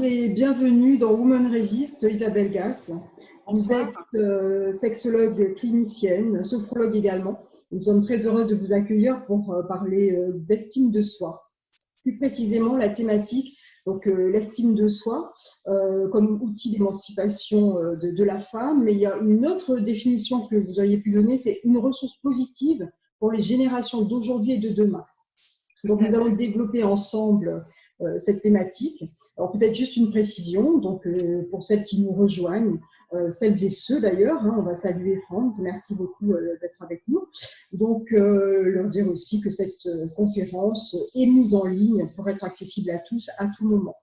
et bienvenue dans Women Resist, Isabelle Gass. Vous Bonsoir. êtes sexologue clinicienne, sophrologue également. Nous sommes très heureux de vous accueillir pour parler d'estime de soi. Plus précisément, la thématique, donc l'estime de soi comme outil d'émancipation de la femme. Mais il y a une autre définition que vous auriez pu donner, c'est une ressource positive pour les générations d'aujourd'hui et de demain. Donc, nous allons développer ensemble cette thématique. Alors, peut-être juste une précision, donc, pour celles qui nous rejoignent, celles et ceux d'ailleurs, hein, on va saluer Franz, merci beaucoup d'être avec nous. Donc, leur dire aussi que cette conférence est mise en ligne pour être accessible à tous, à tout moment.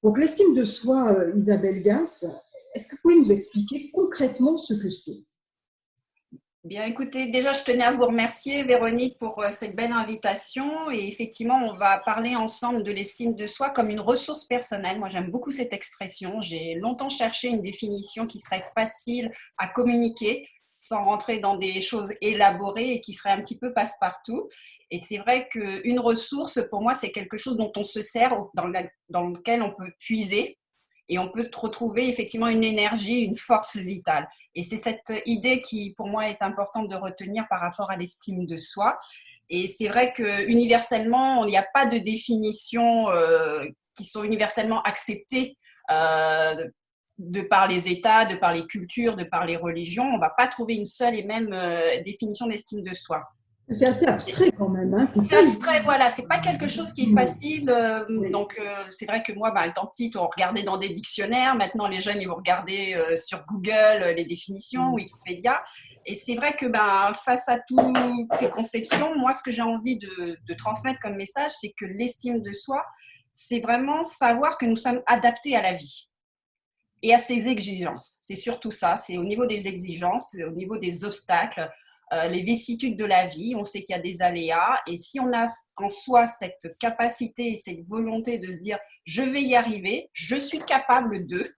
Donc, l'estime de soi, Isabelle Gass, est-ce que vous pouvez nous expliquer concrètement ce que c'est ? Bien, écoutez, déjà, je tenais à vous remercier, Véronique, pour cette belle invitation. Et effectivement, on va parler ensemble de l'estime de soi comme une ressource personnelle. Moi, j'aime beaucoup cette expression. J'ai longtemps cherché une définition qui serait facile à communiquer, sans rentrer dans des choses élaborées et qui serait un petit peu passe-partout. Et c'est vrai qu'une ressource, pour moi, c'est quelque chose dont on se sert, dans lequel on peut puiser. Et on peut retrouver effectivement une énergie, une force vitale. Et c'est cette idée qui, pour moi, est importante de retenir par rapport à l'estime de soi. Et c'est vrai qu'universellement, il n'y a pas de définitions qui sont universellement acceptées de par les États, de par les cultures, de par les religions. On ne va pas trouver une seule et même définition d'estime de soi. C'est assez abstrait quand même. Hein. C'est abstrait, voilà, c'est pas quelque chose qui est facile. Oui. Donc, c'est vrai que moi, étant petite, on regardait dans des dictionnaires. Maintenant, les jeunes, ils vont regarder sur Google les définitions, Wikipédia. Et c'est vrai que face à toutes ces conceptions, moi, ce que j'ai envie de transmettre comme message, c'est que l'estime de soi, c'est vraiment savoir que nous sommes adaptés à la vie et à ses exigences. C'est surtout ça, c'est au niveau des exigences, au niveau des obstacles, les vicissitudes de la vie. On sait qu'il y a des aléas et si on a en soi cette capacité et cette volonté de se dire « je vais y arriver, je suis capable de »,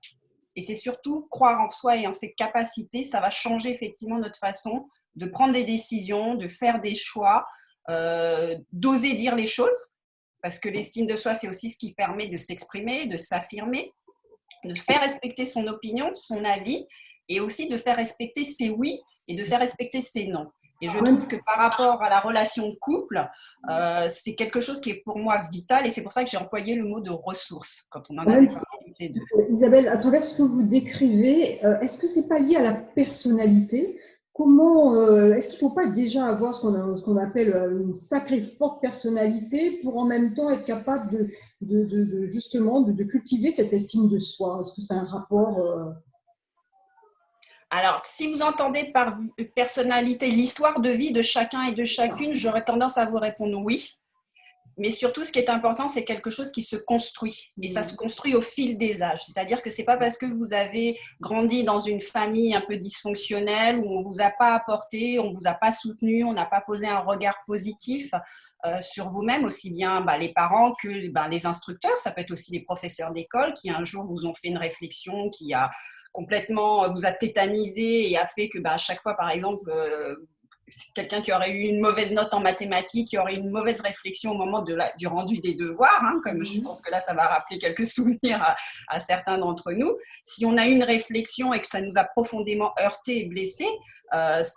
et c'est surtout croire en soi et en ses capacités, ça va changer effectivement notre façon de prendre des décisions, de faire des choix, d'oser dire les choses, parce que l'estime de soi, c'est aussi ce qui permet de s'exprimer, de s'affirmer, de faire respecter son opinion, son avis, et aussi de faire respecter ses oui et de faire respecter ses non. Et je trouve que par rapport à la relation de couple, c'est quelque chose qui est pour moi vital et c'est pour ça que j'ai employé le mot de ressources quand on en a parlé toutes les deux. Isabelle, à travers ce que vous décrivez, est-ce que c'est pas lié à la personnalité ? Comment est-ce qu'il ne faut pas déjà avoir ce qu'on appelle une sacrée forte personnalité pour en même temps être capable justement de cultiver cette estime de soi ? Est-ce que c'est un rapport Alors, si vous entendez par personnalité l'histoire de vie de chacun et de chacune, j'aurais tendance à vous répondre oui. Mais surtout, ce qui est important, c'est quelque chose qui se construit. Et ça se construit au fil des âges. C'est-à-dire que ce n'est pas parce que vous avez grandi dans une famille un peu dysfonctionnelle où on ne vous a pas apporté, on ne vous a pas soutenu, on n'a pas posé un regard positif sur vous-même, aussi bien les parents que les instructeurs. Ça peut être aussi les professeurs d'école qui un jour vous ont fait une réflexion qui a complètement vous a tétanisé et a fait que à chaque fois, par exemple, quelqu'un qui aurait eu une mauvaise note en mathématiques, qui aurait eu une mauvaise réflexion au moment du rendu des devoirs, comme je pense que là, ça va rappeler quelques souvenirs à certains d'entre nous. Si on a eu une réflexion et que ça nous a profondément heurté et blessé,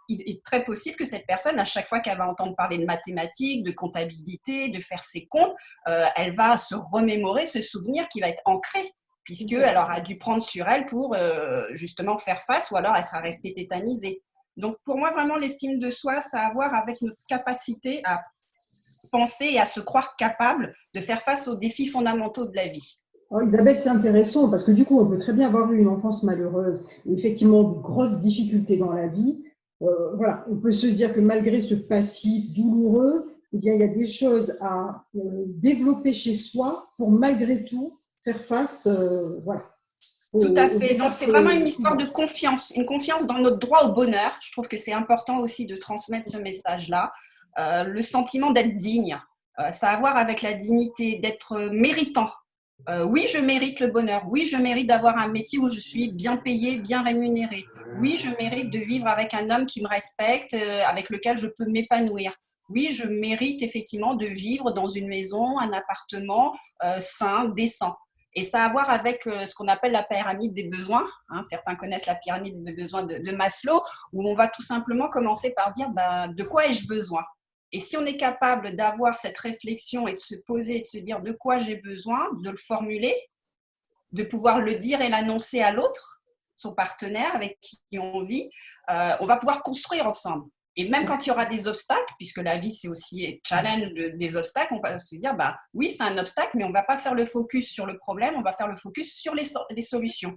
il est très possible que cette personne, à chaque fois qu'elle va entendre parler de mathématiques, de comptabilité, de faire ses comptes, elle va se remémorer ce souvenir qui va être ancré puisqu'elle aura dû prendre sur elle pour justement faire face ou alors elle sera restée tétanisée. Donc, pour moi, vraiment, l'estime de soi, ça a à voir avec notre capacité à penser et à se croire capable de faire face aux défis fondamentaux de la vie. Alors, Isabelle, c'est intéressant parce que du coup, on peut très bien avoir eu une enfance malheureuse et effectivement de grosses difficultés dans la vie. Voilà, on peut se dire que malgré ce passif douloureux, eh bien, il y a des choses à développer chez soi pour malgré tout faire face, voilà. Tout à fait. Donc, c'est vraiment une histoire de confiance, une confiance dans notre droit au bonheur. Je trouve que c'est important aussi de transmettre ce message-là. Le sentiment d'être digne, ça a à voir avec la dignité, d'être méritant. Oui, je mérite le bonheur. Oui, je mérite d'avoir un métier où je suis bien payée, bien rémunérée. Oui, je mérite de vivre avec un homme qui me respecte, avec lequel je peux m'épanouir. Oui, je mérite effectivement de vivre dans une maison, un appartement sain, décent. Et ça a à voir avec ce qu'on appelle la pyramide des besoins. Hein. Certains connaissent la pyramide des besoins de Maslow, où on va tout simplement commencer par dire de quoi ai-je besoin. Et si on est capable d'avoir cette réflexion et de se poser et de se dire de quoi j'ai besoin, de le formuler, de pouvoir le dire et l'annoncer à l'autre, son partenaire avec qui on vit, on va pouvoir construire ensemble. Et même quand il y aura des obstacles, puisque la vie c'est aussi challenge des obstacles, on va se dire oui c'est un obstacle, mais on ne va pas faire le focus sur le problème, on va faire le focus sur les solutions.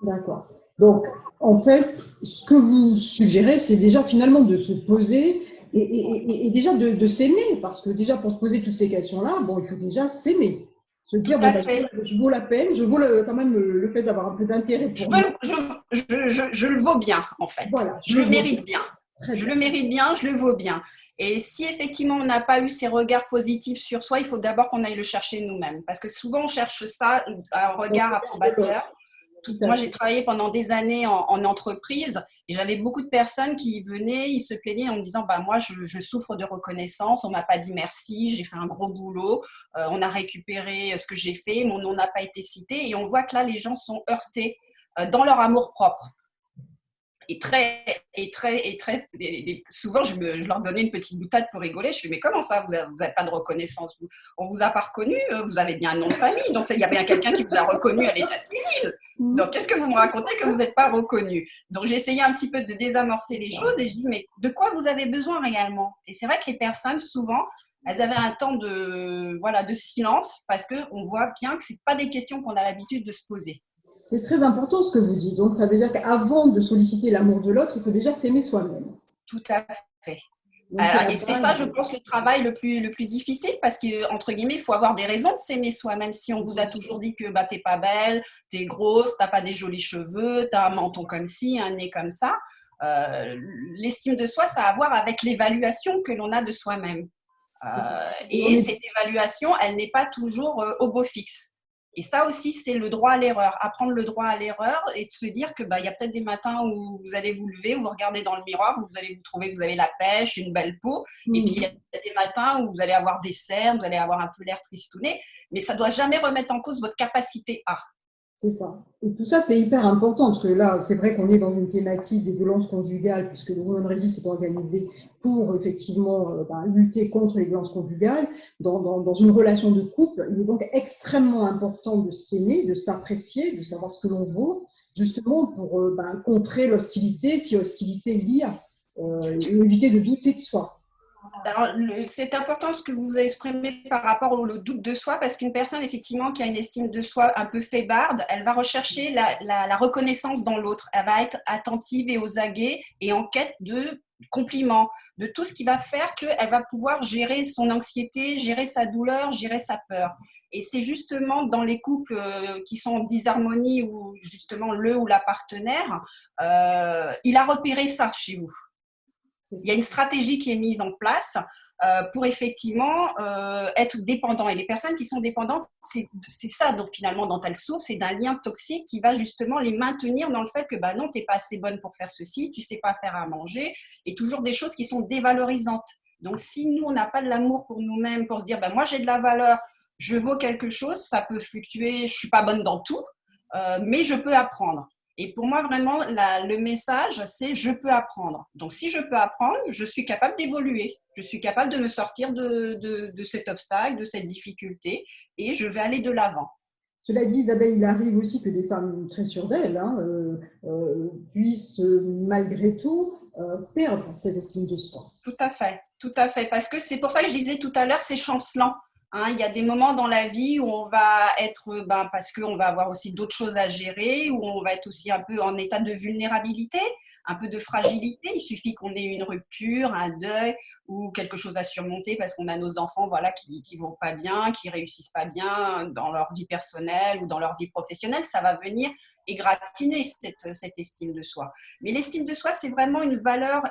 D'accord. Donc en fait, ce que vous suggérez, c'est déjà finalement de se poser et déjà de s'aimer, parce que déjà pour se poser toutes ces questions-là, bon, il faut déjà s'aimer. Se dire, je vaux la peine, je vaux quand même le fait d'avoir un peu d'intérêt pour moi. Je le vaux bien, en fait. Voilà, je le mérite bien. Je le mérite bien, je le vaux bien. Et si effectivement on n'a pas eu ces regards positifs sur soi, il faut d'abord qu'on aille le chercher nous-mêmes. Parce que souvent on cherche ça, un regard approbateur. Moi, j'ai travaillé pendant des années en entreprise et j'avais beaucoup de personnes qui venaient, ils se plaignaient en me disant moi, je souffre de reconnaissance, on m'a pas dit merci, j'ai fait un gros boulot, on a récupéré ce que j'ai fait, mon nom n'a pas été cité. Et on voit que là, les gens sont heurtés dans leur amour-propre. Et souvent, je leur donnais une petite boutade pour rigoler. Je fais, mais comment ça, vous n'avez pas de reconnaissance? On ne vous a pas reconnu, vous avez bien un nom de famille, donc il y a bien quelqu'un qui vous a reconnu à l'état civil. Donc, qu'est-ce que vous me racontez que vous n'êtes pas reconnu? Donc, j'ai essayé un petit peu de désamorcer les choses et je dis, mais de quoi vous avez besoin réellement? Et c'est vrai que les personnes, souvent, elles avaient un temps de silence parce qu'on voit bien que ce n'est pas des questions qu'on a l'habitude de se poser. C'est très important ce que vous dites. Donc, ça veut dire qu'avant de solliciter l'amour de l'autre, il faut déjà s'aimer soi-même. Tout à fait. Et c'est ça, je pense, le travail le plus difficile parce qu'entre guillemets, il faut avoir des raisons de s'aimer soi, même si on vous a toujours dit que t'es pas belle, t'es grosse, t'as pas des jolis cheveux, t'as un menton comme ci, un nez comme ça. L'estime de soi, ça a à voir avec l'évaluation que l'on a de soi-même. Et cette évaluation, elle n'est pas toujours au beau fixe. Et ça aussi, c'est le droit à l'erreur. Apprendre le droit à l'erreur et de se dire que y a peut-être des matins où vous allez vous lever, où vous regardez dans le miroir, où vous allez vous trouver que vous avez la pêche, une belle peau. Et puis, il y a des matins où vous allez avoir des cernes, vous allez avoir un peu l'air tristouné. Mais ça ne doit jamais remettre en cause votre capacité à. C'est ça. Et tout ça, c'est hyper important parce que là, c'est vrai qu'on est dans une thématique des violences conjugales puisque le Women Resist est organisé pour effectivement lutter contre les violences conjugales dans une relation de couple. Il est donc extrêmement important de s'aimer, de s'apprécier, de savoir ce que l'on vaut, justement pour contrer l'hostilité, si hostilité il y a, et éviter de douter de soi. Alors, c'est important ce que vous exprimez par rapport au doute de soi, parce qu'une personne, effectivement, qui a une estime de soi un peu faibarde, elle va rechercher la reconnaissance dans l'autre. Elle va être attentive et aux aguets et en quête de compliments, de tout ce qui va faire qu'elle va pouvoir gérer son anxiété, gérer sa douleur, gérer sa peur. Et c'est justement dans les couples qui sont en disharmonie où justement le ou la partenaire, il a repéré ça chez vous. Il y a une stratégie qui est mise en place pour effectivement être dépendant. Et les personnes qui sont dépendantes, c'est ça donc, finalement dont elles souffrent, c'est d'un lien toxique qui va justement les maintenir dans le fait que non, tu n'es pas assez bonne pour faire ceci, tu ne sais pas faire à manger, et toujours des choses qui sont dévalorisantes. Donc si nous, on n'a pas de l'amour pour nous-mêmes, pour se dire moi j'ai de la valeur, je vaux quelque chose, ça peut fluctuer, je ne suis pas bonne dans tout, mais je peux apprendre. Et pour moi, vraiment, le message, c'est je peux apprendre. Donc, si je peux apprendre, je suis capable d'évoluer. Je suis capable de me sortir de cet obstacle, de cette difficulté, et je vais aller de l'avant. Cela dit, Isabelle, il arrive aussi que des femmes très sûres d'elles puissent, malgré tout, perdre cette estime de soi. Tout à fait. Parce que c'est pour ça que je disais tout à l'heure, c'est chancelant. Il y a des moments dans la vie où on va être, parce qu'on va avoir aussi d'autres choses à gérer, où on va être aussi un peu en état de vulnérabilité, un peu de fragilité. Il suffit qu'on ait une rupture, un deuil ou quelque chose à surmonter parce qu'on a nos enfants qui vont pas bien, qui réussissent pas bien dans leur vie personnelle ou dans leur vie professionnelle. Ça va venir égratigner cette estime de soi. Mais l'estime de soi, c'est vraiment une valeur,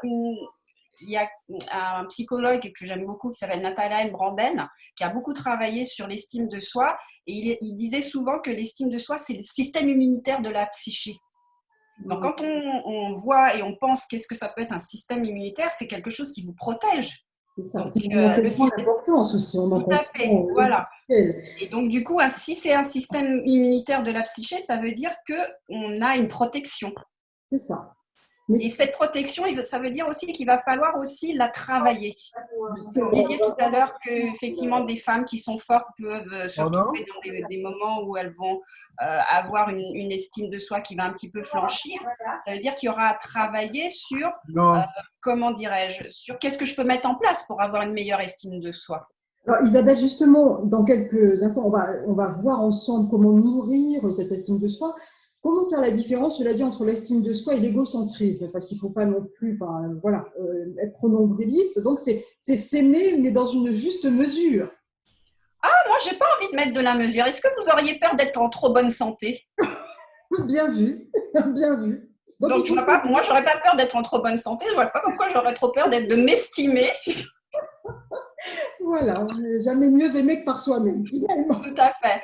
il y a un psychologue que j'aime beaucoup qui s'appelle Nathanaël Branden qui a beaucoup travaillé sur l'estime de soi et il disait souvent que l'estime de soi c'est le système immunitaire de la psyché. Donc quand on voit et on pense qu'est-ce que ça peut être un système immunitaire, c'est quelque chose qui vous protège. C'est ça. Donc, On en le comprend système, l'importance aussi, on en tout à fait, comprend voilà. l'essentiel. Et donc, du coup, si c'est un système immunitaire de la psyché, ça veut dire qu'on a une protection. C'est ça. Mais Et cette protection, ça veut dire aussi qu'il va falloir aussi la travailler. Vous disiez tout à l'heure qu'effectivement, des femmes qui sont fortes peuvent se retrouver dans des moments où elles vont avoir une estime de soi qui va un petit peu flanchir. Ça veut dire qu'il y aura à travailler sur, comment dirais-je, sur qu'est-ce que je peux mettre en place pour avoir une meilleure estime de soi. alors, Isabelle, justement, dans quelques instants, on va voir ensemble comment nourrir cette estime de soi. Comment faire la différence, cela dit, entre l'estime de soi et l'égocentrisme? Parce qu'il ne faut pas non plus voilà, être trop nombriliste. Donc, c'est s'aimer, mais dans une juste mesure. Ah, moi, j'ai pas envie de mettre de la mesure. Est-ce que vous auriez peur d'être en trop bonne santé? Bien vu, bien vu. Donc, je vois pas, moi, j'aurais pas peur d'être en trop bonne santé. Je vois pas pourquoi j'aurais trop peur de m'estimer. Voilà, jamais mieux aimé que par soi-même, finalement. Tout à fait.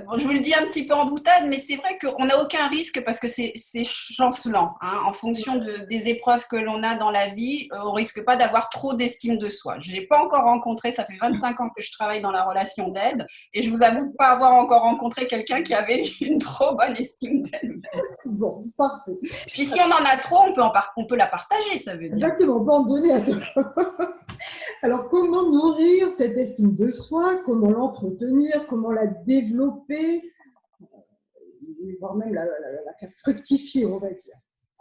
Bon, je vous le dis un petit peu en boutade, mais c'est vrai qu'on n'a aucun risque parce que c'est chancelant. Hein. En fonction des épreuves que l'on a dans la vie, on risque pas d'avoir trop d'estime de soi. Je n'ai pas encore rencontré, ça fait 25 ans que je travaille dans la relation d'aide, et je vous avoue pas avoir encore rencontré quelqu'un qui avait une trop bonne estime d'elle. Bon, parfait. Puis si on en a trop, on peut la partager, ça veut dire. Exactement, on peut en donner à toi. Alors, comment nourrir cette estime de soi? Comment l'entretenir? Comment la développer? Voire même la faire fructifier, on va dire.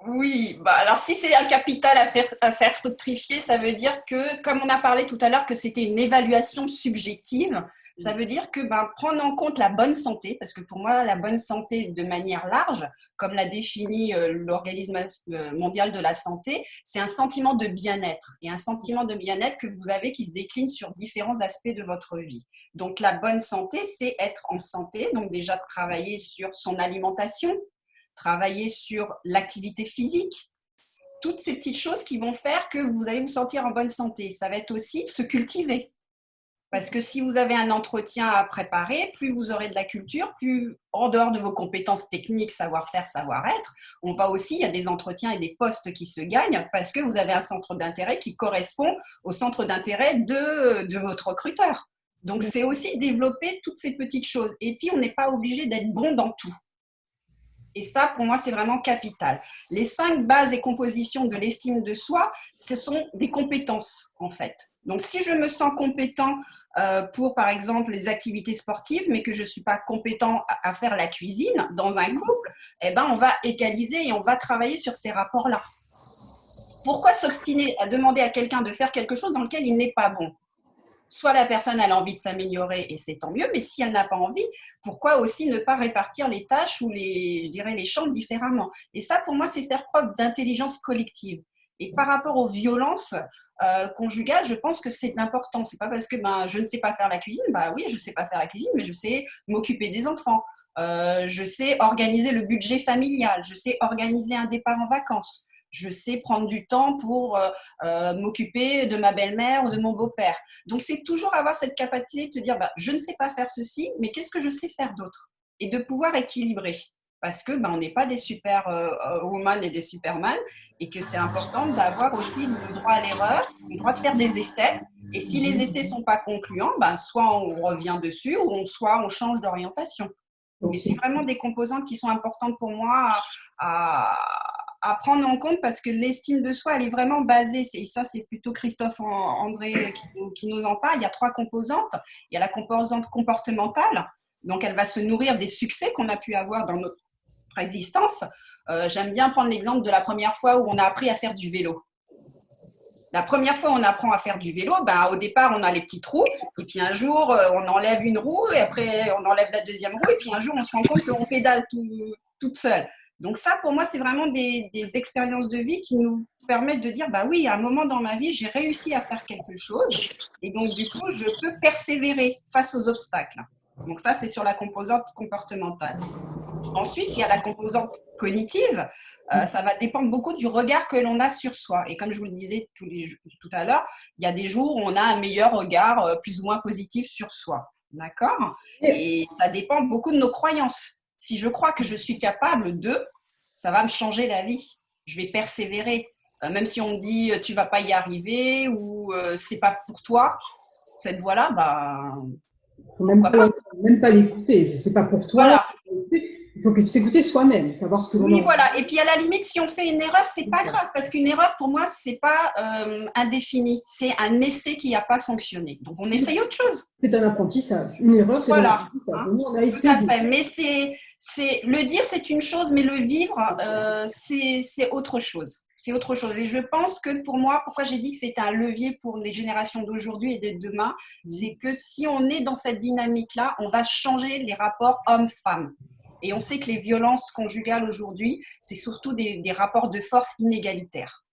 Oui, bah alors si c'est un capital à faire fructifier, ça veut dire que, comme on a parlé tout à l'heure, que c'était une évaluation subjective, ça veut dire que prendre en compte la bonne santé, parce que pour moi, la bonne santé de manière large, comme l'a défini l'Organisme mondial de la santé, c'est un sentiment de bien-être. Et un sentiment de bien-être que vous avez qui se décline sur différents aspects de votre vie. Donc la bonne santé, c'est être en santé, donc déjà de travailler sur son alimentation, travailler sur l'activité physique, toutes ces petites choses qui vont faire que vous allez vous sentir en bonne santé. Ça va être aussi se cultiver. Parce que si vous avez un entretien à préparer, plus vous aurez de la culture, plus en dehors de vos compétences techniques, savoir-faire, savoir-être, il y a des entretiens et des postes qui se gagnent parce que vous avez un centre d'intérêt qui correspond au centre d'intérêt de votre recruteur. Donc, c'est aussi développer toutes ces petites choses. Et puis, on n'est pas obligé d'être bon dans tout. Et ça, pour moi, c'est vraiment capital. Les 5 bases et compositions de l'estime de soi, ce sont des compétences, en fait. Donc, si je me sens compétent pour, par exemple, les activités sportives, mais que je ne suis pas compétent à faire la cuisine dans un couple, on va égaliser et on va travailler sur ces rapports-là. Pourquoi s'obstiner à demander à quelqu'un de faire quelque chose dans lequel il n'est pas bon? Soit la personne a envie de s'améliorer et c'est tant mieux, mais si elle n'a pas envie, pourquoi aussi ne pas répartir les tâches ou les champs différemment? Et ça, pour moi, c'est faire preuve d'intelligence collective. Et par rapport aux violences conjugales, je pense que c'est important. C'est pas parce que je ne sais pas faire la cuisine, oui, je sais pas faire la cuisine, mais je sais m'occuper des enfants. Je sais organiser le budget familial, je sais organiser un départ en vacances. Je sais prendre du temps pour m'occuper de ma belle-mère ou de mon beau-père. Donc, c'est toujours avoir cette capacité de te dire, je ne sais pas faire ceci, mais qu'est-ce que je sais faire d'autre? Et de pouvoir équilibrer. Parce que on n'est pas des super woman et des superman, et que c'est important d'avoir aussi le droit à l'erreur, le droit de faire des essais. Et si les essais ne sont pas concluants, soit on revient dessus, ou soit on change d'orientation. Mais c'est vraiment des composantes qui sont importantes pour moi à prendre en compte parce que l'estime de soi, elle est vraiment basée, et ça c'est plutôt Christophe André qui nous en parle, il y a 3 composantes. Il y a la composante comportementale, donc elle va se nourrir des succès qu'on a pu avoir dans notre existence. J'aime bien prendre l'exemple de la première fois où on a appris à faire du vélo. La première fois, on apprend à faire du vélo, au départ, on a les petits trous, et puis un jour, on enlève une roue, et après, on enlève la deuxième roue, et puis un jour, on se rend compte qu'on pédale toute seule. Donc ça, pour moi, c'est vraiment des expériences de vie qui nous permettent de dire, oui, à un moment dans ma vie, j'ai réussi à faire quelque chose, et donc du coup, je peux persévérer face aux obstacles. Donc ça, c'est sur la composante comportementale. Ensuite, il y a la composante cognitive. Ça va dépendre beaucoup du regard que l'on a sur soi. Et comme je vous le disais tout à l'heure, il y a des jours où on a un meilleur regard plus ou moins positif sur soi. D'accord? Et ça dépend beaucoup de nos croyances. Si je crois que je suis capable de, ça va me changer la vie. Je vais persévérer. même si on me dit tu vas pas y arriver ou c'est pas pour toi, cette voie-là, bah, Faut même pas l'écouter. C'est pas pour toi. voilà. Il faut que s'écouter soi-même, savoir ce que l'on Oui, a. voilà. Et puis à la limite, si on fait une erreur, c'est pas grave parce qu'une erreur pour moi, c'est pas indéfini, c'est un essai qui n'a pas fonctionné. Donc on essaye autre chose. C'est un apprentissage. Une erreur, c'est un Voilà. apprentissage. Hein, Nous, on a tout à essayé. fait. Mais c'est le dire, c'est une chose, mais le vivre, c'est autre chose. C'est autre chose. Et je pense que pour moi, pourquoi j'ai dit que c'est un levier pour les générations d'aujourd'hui et de demain, c'est que si on est dans cette dynamique-là, on va changer les rapports hommes-femmes. Et on sait que les violences conjugales aujourd'hui, c'est surtout des rapports de force inégalitaires.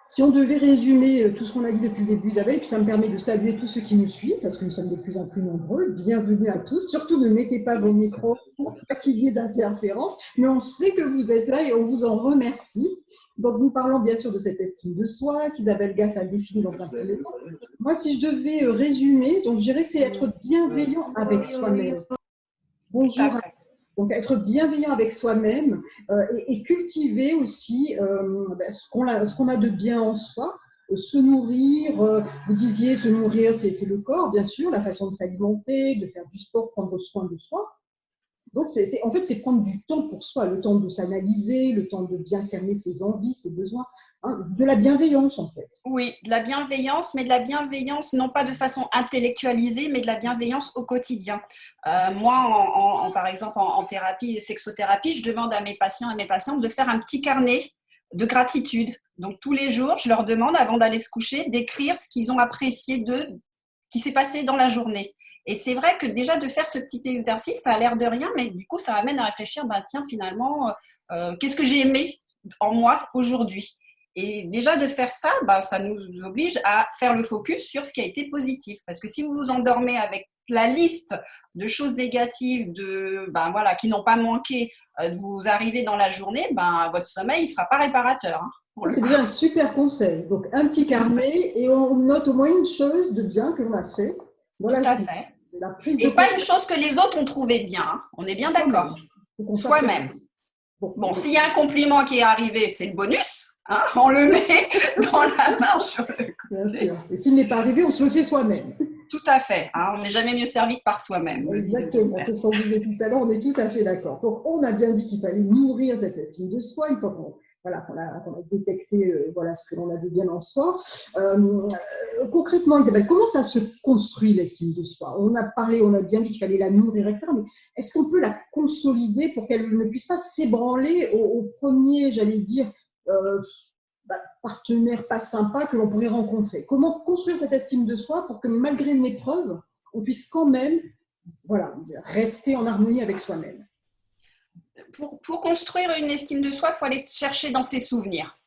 Si on devait résumer tout ce qu'on a dit depuis le début, Isabelle, et puis ça me permet de saluer tous ceux qui nous suivent, parce que nous sommes de plus en plus nombreux. Bienvenue à tous. Surtout, ne mettez pas vos micros pour pas qu'il y ait d'interférence, mais on sait que vous êtes là et on vous en remercie. Donc, nous parlons bien sûr de cette estime de soi qu'Isabelle Gass a définie dans un premier temps. Moi, si je devais résumer, donc je dirais que c'est être bienveillant avec soi-même. Bonjour. Donc, être bienveillant avec soi-même et cultiver aussi ce qu'on a de bien en soi. Se nourrir, vous disiez se nourrir, c'est le corps, bien sûr, la façon de s'alimenter, de faire du sport, prendre soin de soi. Donc, en fait, c'est prendre du temps pour soi, le temps de s'analyser, le temps de bien cerner ses envies, ses besoins, hein, de la bienveillance, en fait. Oui, de la bienveillance, mais de la bienveillance non pas de façon intellectualisée, mais de la bienveillance au quotidien. Moi, par exemple, en thérapie, sexothérapie, je demande à mes patients et mes patientes de faire un petit carnet de gratitude. Donc, tous les jours, je leur demande, avant d'aller se coucher, d'écrire ce qu'ils ont apprécié qui s'est passé dans la journée. Et c'est vrai que déjà de faire ce petit exercice, ça a l'air de rien, mais du coup, ça amène à réfléchir, bah, tiens, finalement, qu'est-ce que j'ai aimé en moi aujourd'hui ? Et déjà de faire ça, bah, ça nous oblige à faire le focus sur ce qui a été positif. Parce que si vous vous endormez avec la liste de choses négatives ben voilà, qui n'ont pas manqué de vous arriver dans la journée, ben, votre sommeil ne sera pas réparateur. Hein, c'est déjà un super conseil. Donc, un petit carnet et on note au moins une chose de bien que l'on a fait. Voilà, tout à fait. La prise et de pas une chose que les autres ont trouvé bien. Hein. On est bien d'accord. Soi-même. Bon, s'il y a un compliment qui est arrivé, c'est le bonus. Hein, on le met dans la main sur le côté. Bien sûr. Et s'il n'est pas arrivé, on se le fait soi-même. Tout à fait. Hein, on n'est jamais mieux servi que par soi-même. Exactement. C'est ce qu'on disait tout à l'heure. On est tout à fait d'accord. Donc, on a bien dit qu'il fallait nourrir cette estime de soi une fois qu'on a détecté ce que l'on a de bien en soi. Concrètement, Isabelle, comment ça se construit l'estime de soi ? On a bien dit qu'il fallait la nourrir, etc. Mais est-ce qu'on peut la consolider pour qu'elle ne puisse pas s'ébranler au premier, j'allais dire, partenaire pas sympa que l'on pourrait rencontrer ? Comment construire cette estime de soi pour que malgré une épreuve, on puisse quand même rester en harmonie avec soi-même ? Pour construire une estime de soi, il faut aller chercher dans ses souvenirs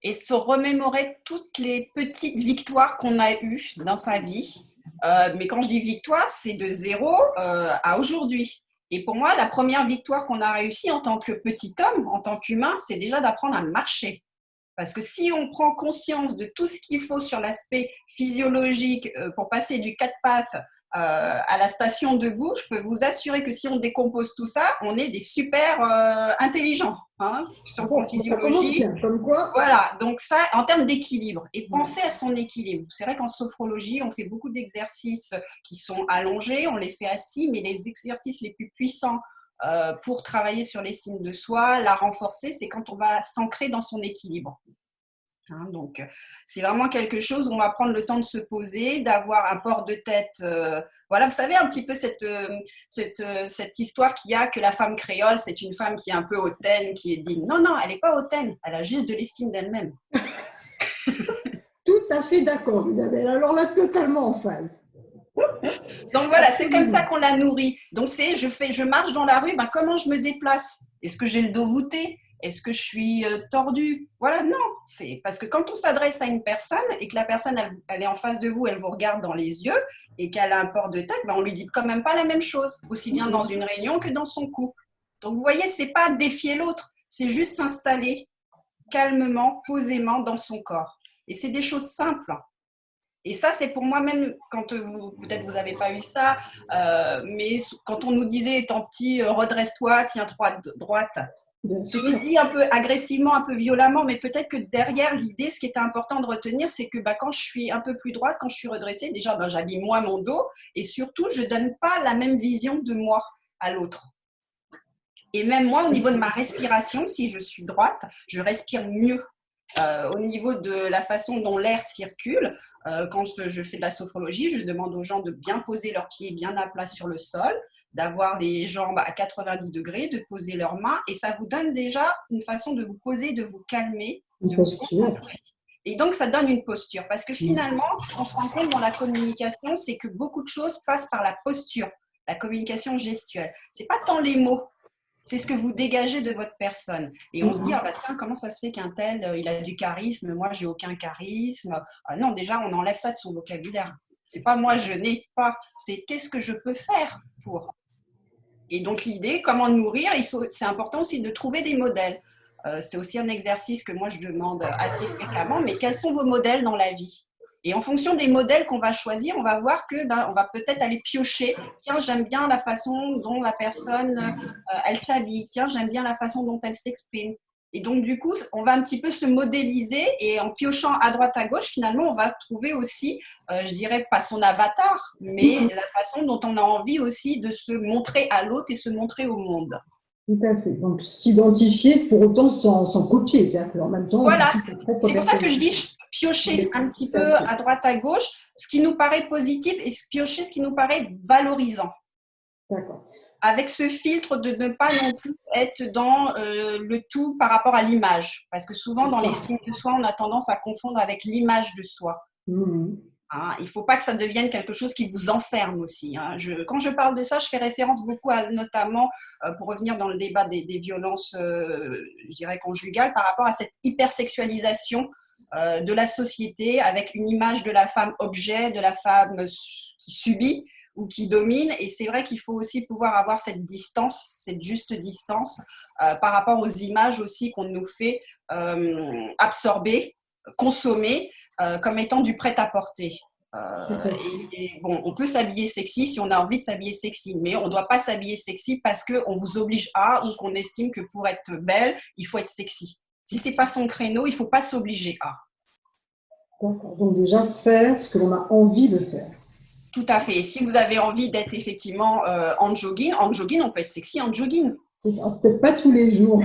et se remémorer toutes les petites victoires qu'on a eues dans sa vie. Mais quand je dis victoire, c'est de 0 à aujourd'hui. Et pour moi, la première victoire qu'on a réussie en tant que petit homme, en tant qu'humain, c'est déjà d'apprendre à marcher. Parce que si on prend conscience de tout ce qu'il faut sur l'aspect physiologique pour passer du 4 pattes à la station debout, je peux vous assurer que si on décompose tout ça, on est des super intelligents hein, sur le plan physiologique. Comme quoi. Voilà, donc ça, en termes d'équilibre, et penser à son équilibre. C'est vrai qu'en sophrologie, on fait beaucoup d'exercices qui sont allongés, on les fait assis, mais les exercices les plus puissants pour travailler sur l'estime de soi, la renforcer, c'est quand on va s'ancrer dans son équilibre. Hein, donc, c'est vraiment quelque chose où on va prendre le temps de se poser, d'avoir un port de tête. Voilà, vous savez un petit peu cette histoire qu'il y a que la femme créole, c'est une femme qui est un peu hautaine, qui est digne. Non, non, elle n'est pas hautaine, elle a juste de l'estime d'elle-même. Tout à fait d'accord, Isabelle. Alors là, totalement en phase. Donc voilà, c'est comme ça qu'on la nourrit. Donc je marche dans la rue, ben comment je me déplace ? Est-ce que j'ai le dos voûté ? Est-ce que je suis tordue ? Voilà, non. C'est parce que quand on s'adresse à une personne et que la personne, elle est en face de vous, elle vous regarde dans les yeux et qu'elle a un port de tête, ben on lui dit quand même pas la même chose, aussi bien dans une réunion que dans son couple. Donc vous voyez, c'est pas défier l'autre, c'est juste s'installer calmement, posément dans son corps. Et c'est des choses simples. Et ça, c'est pour moi même, quand peut-être vous n'avez pas eu ça, mais quand on nous disait étant petit, redresse-toi, tiens-toi droite, Bien Je sûr. le dis un peu agressivement, un peu violemment, mais peut-être que derrière l'idée, ce qui est important de retenir, c'est que quand je suis un peu plus droite, quand je suis redressée, déjà, j'habille moins mon dos et surtout, je ne donne pas la même vision de moi à l'autre. Et même moi, au niveau de ma respiration, si je suis droite, je respire mieux. Au niveau de la façon dont l'air circule, quand je fais de la sophrologie, je demande aux gens de bien poser leurs pieds bien à plat sur le sol, d'avoir les jambes à 90 degrés, de poser leurs mains, et ça vous donne déjà une façon de vous poser, de vous calmer, Une de vous posture. concentrer. Et donc, ça donne une posture. Parce que finalement, ce qu'on se rend compte dans la communication, c'est que beaucoup de choses passent par la posture, la communication gestuelle. Ce n'est pas tant les mots, c'est ce que vous dégagez de votre personne. Et on se dit, ah bah tiens, comment ça se fait qu'un tel, il a du charisme, moi, j'ai aucun charisme. Non, déjà, on enlève ça de son vocabulaire. C'est pas moi, je n'ai pas. C'est qu'est-ce que je peux faire pour. Et donc, l'idée, comment nourrir, c'est important aussi de trouver des modèles. C'est aussi un exercice que moi, je demande assez fréquemment, mais quels sont vos modèles dans la vie? Et en fonction des modèles qu'on va choisir, on va voir que on va peut-être aller piocher. Tiens, j'aime bien la façon dont la personne elle s'habille. Tiens, j'aime bien la façon dont elle s'exprime. Et donc, du coup, on va un petit peu se modéliser et en piochant à droite, à gauche, finalement, on va trouver aussi, je dirais pas son avatar, mais la façon dont on a envie aussi de se montrer à l'autre et se montrer au monde. Tout à fait. Donc, s'identifier pour autant sans copier. C'est-à-dire qu'en même temps, on Voilà, dit sa propre c'est pour ça que je personnalité. dis piocher Oui, un petit tout à peu fait. à droite, à gauche, ce qui nous paraît positif et piocher ce qui nous paraît valorisant. D'accord. Avec ce filtre de ne pas non plus être dans le tout par rapport à l'image. Parce que souvent, C'est dans ça. l'estime de soi, on a tendance à confondre avec l'image de soi. Mhm. Hein, il ne faut pas que ça devienne quelque chose qui vous enferme aussi. Hein. Quand je parle de ça, je fais référence beaucoup à, notamment, pour revenir dans le débat des violences, je dirais, conjugales, par rapport à cette hypersexualisation de la société avec une image de la femme objet, de la femme qui subit ou qui domine. Et c'est vrai qu'il faut aussi pouvoir avoir cette distance, cette juste distance par rapport aux images aussi qu'on nous fait absorber, consommer comme étant du prêt-à-porter. Bon, on peut s'habiller sexy si on a envie de s'habiller sexy, mais on ne doit pas s'habiller sexy parce qu'on vous oblige à ou qu'on estime que pour être belle, il faut être sexy. Si ce n'est pas son créneau, il ne faut pas s'obliger à. D'accord. Donc, déjà, faire ce que l'on a envie de faire. Tout à fait. Et si vous avez envie d'être effectivement en jogging, on peut être sexy en jogging. Peut-être pas tous les jours.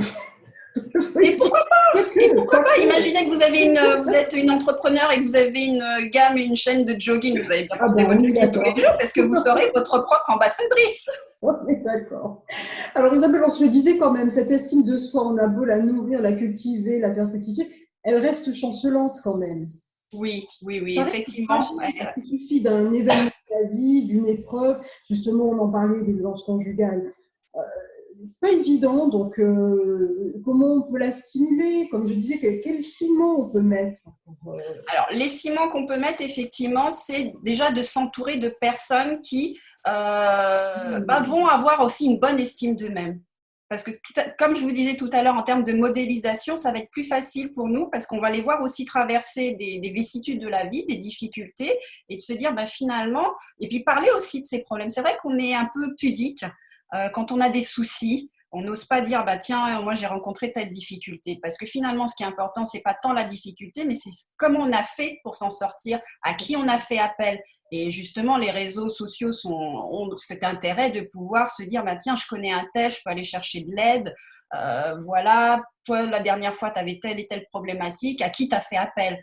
Et pourquoi pas? Et pourquoi pas? Quoique. Imaginez que vous êtes une entrepreneur et que vous avez une gamme et une chaîne de jogging. Vous allez bien Ah porter ben, votre on est jogging tous les d'accord. jours parce que vous serez votre propre ambassadrice. On est d'accord. Alors, Isabelle, on se le disait quand même, cette estime de soi, on a beau la nourrir, la cultiver, la faire fructifier, elle reste chancelante quand même. Oui, Ça reste effectivement. fragile parce qu'il suffit d'un événement de la vie, d'une épreuve. Justement, on en parlait des violences conjugales. C'est pas évident, donc comment on peut la stimuler? Comme je disais, quel ciment on peut mettre pour, Alors, les ciments qu'on peut mettre, effectivement, c'est déjà de s'entourer de personnes qui vont avoir aussi une bonne estime d'eux-mêmes. Parce que, comme je vous disais tout à l'heure, en termes de modélisation, ça va être plus facile pour nous parce qu'on va les voir aussi traverser des vicissitudes de la vie, des difficultés, et de se dire, finalement, et puis parler aussi de ces problèmes. C'est vrai qu'on est un peu pudique quand on a des soucis. On n'ose pas dire, tiens, moi j'ai rencontré telle difficulté. Parce que finalement, ce qui est important, c'est pas tant la difficulté, mais c'est comment on a fait pour s'en sortir, à qui on a fait appel. Et justement, les réseaux sociaux ont cet intérêt de pouvoir se dire, tiens, je connais un tel, je peux aller chercher de l'aide. Voilà, toi, la dernière fois, tu avais telle et telle problématique, à qui tu as fait appel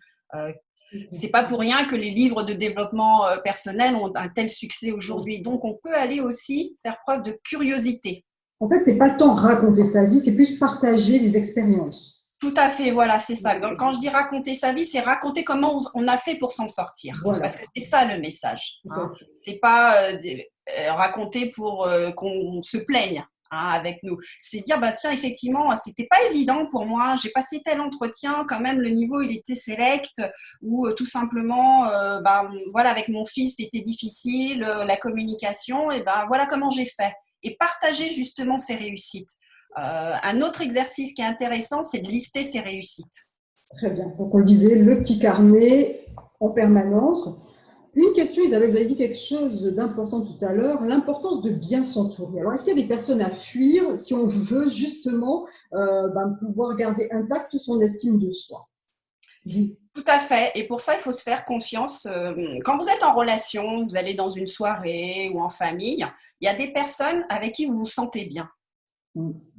c'est pas pour rien que les livres de développement personnel ont un tel succès aujourd'hui. Donc, on peut aller aussi faire preuve de curiosité. En fait, c'est pas tant raconter sa vie, c'est plus partager des expériences. Tout à fait, voilà, c'est ça. Donc, quand je dis raconter sa vie, c'est raconter comment on a fait pour s'en sortir. Voilà. Parce que c'est ça le message. Hein. C'est pas raconter pour qu'on se plaigne. Avec nous. C'est dire, tiens, effectivement, c'était pas évident pour moi, j'ai passé tel entretien, quand même, le niveau, il était select, ou tout simplement, voilà, avec mon fils, c'était difficile, la communication, et voilà comment j'ai fait. Et partager justement ses réussites. Un autre exercice qui est intéressant, c'est de lister ses réussites. Très bien. Donc, on le disait, le petit carnet en permanence. Une question, Isabelle, vous avez dit quelque chose d'important tout à l'heure, l'importance de bien s'entourer. Alors, est-ce qu'il y a des personnes à fuir si on veut justement pouvoir garder intacte son estime de soi? Tout à fait. Et pour ça, il faut se faire confiance. Quand vous êtes en relation, vous allez dans une soirée ou en famille, il y a des personnes avec qui vous vous sentez bien.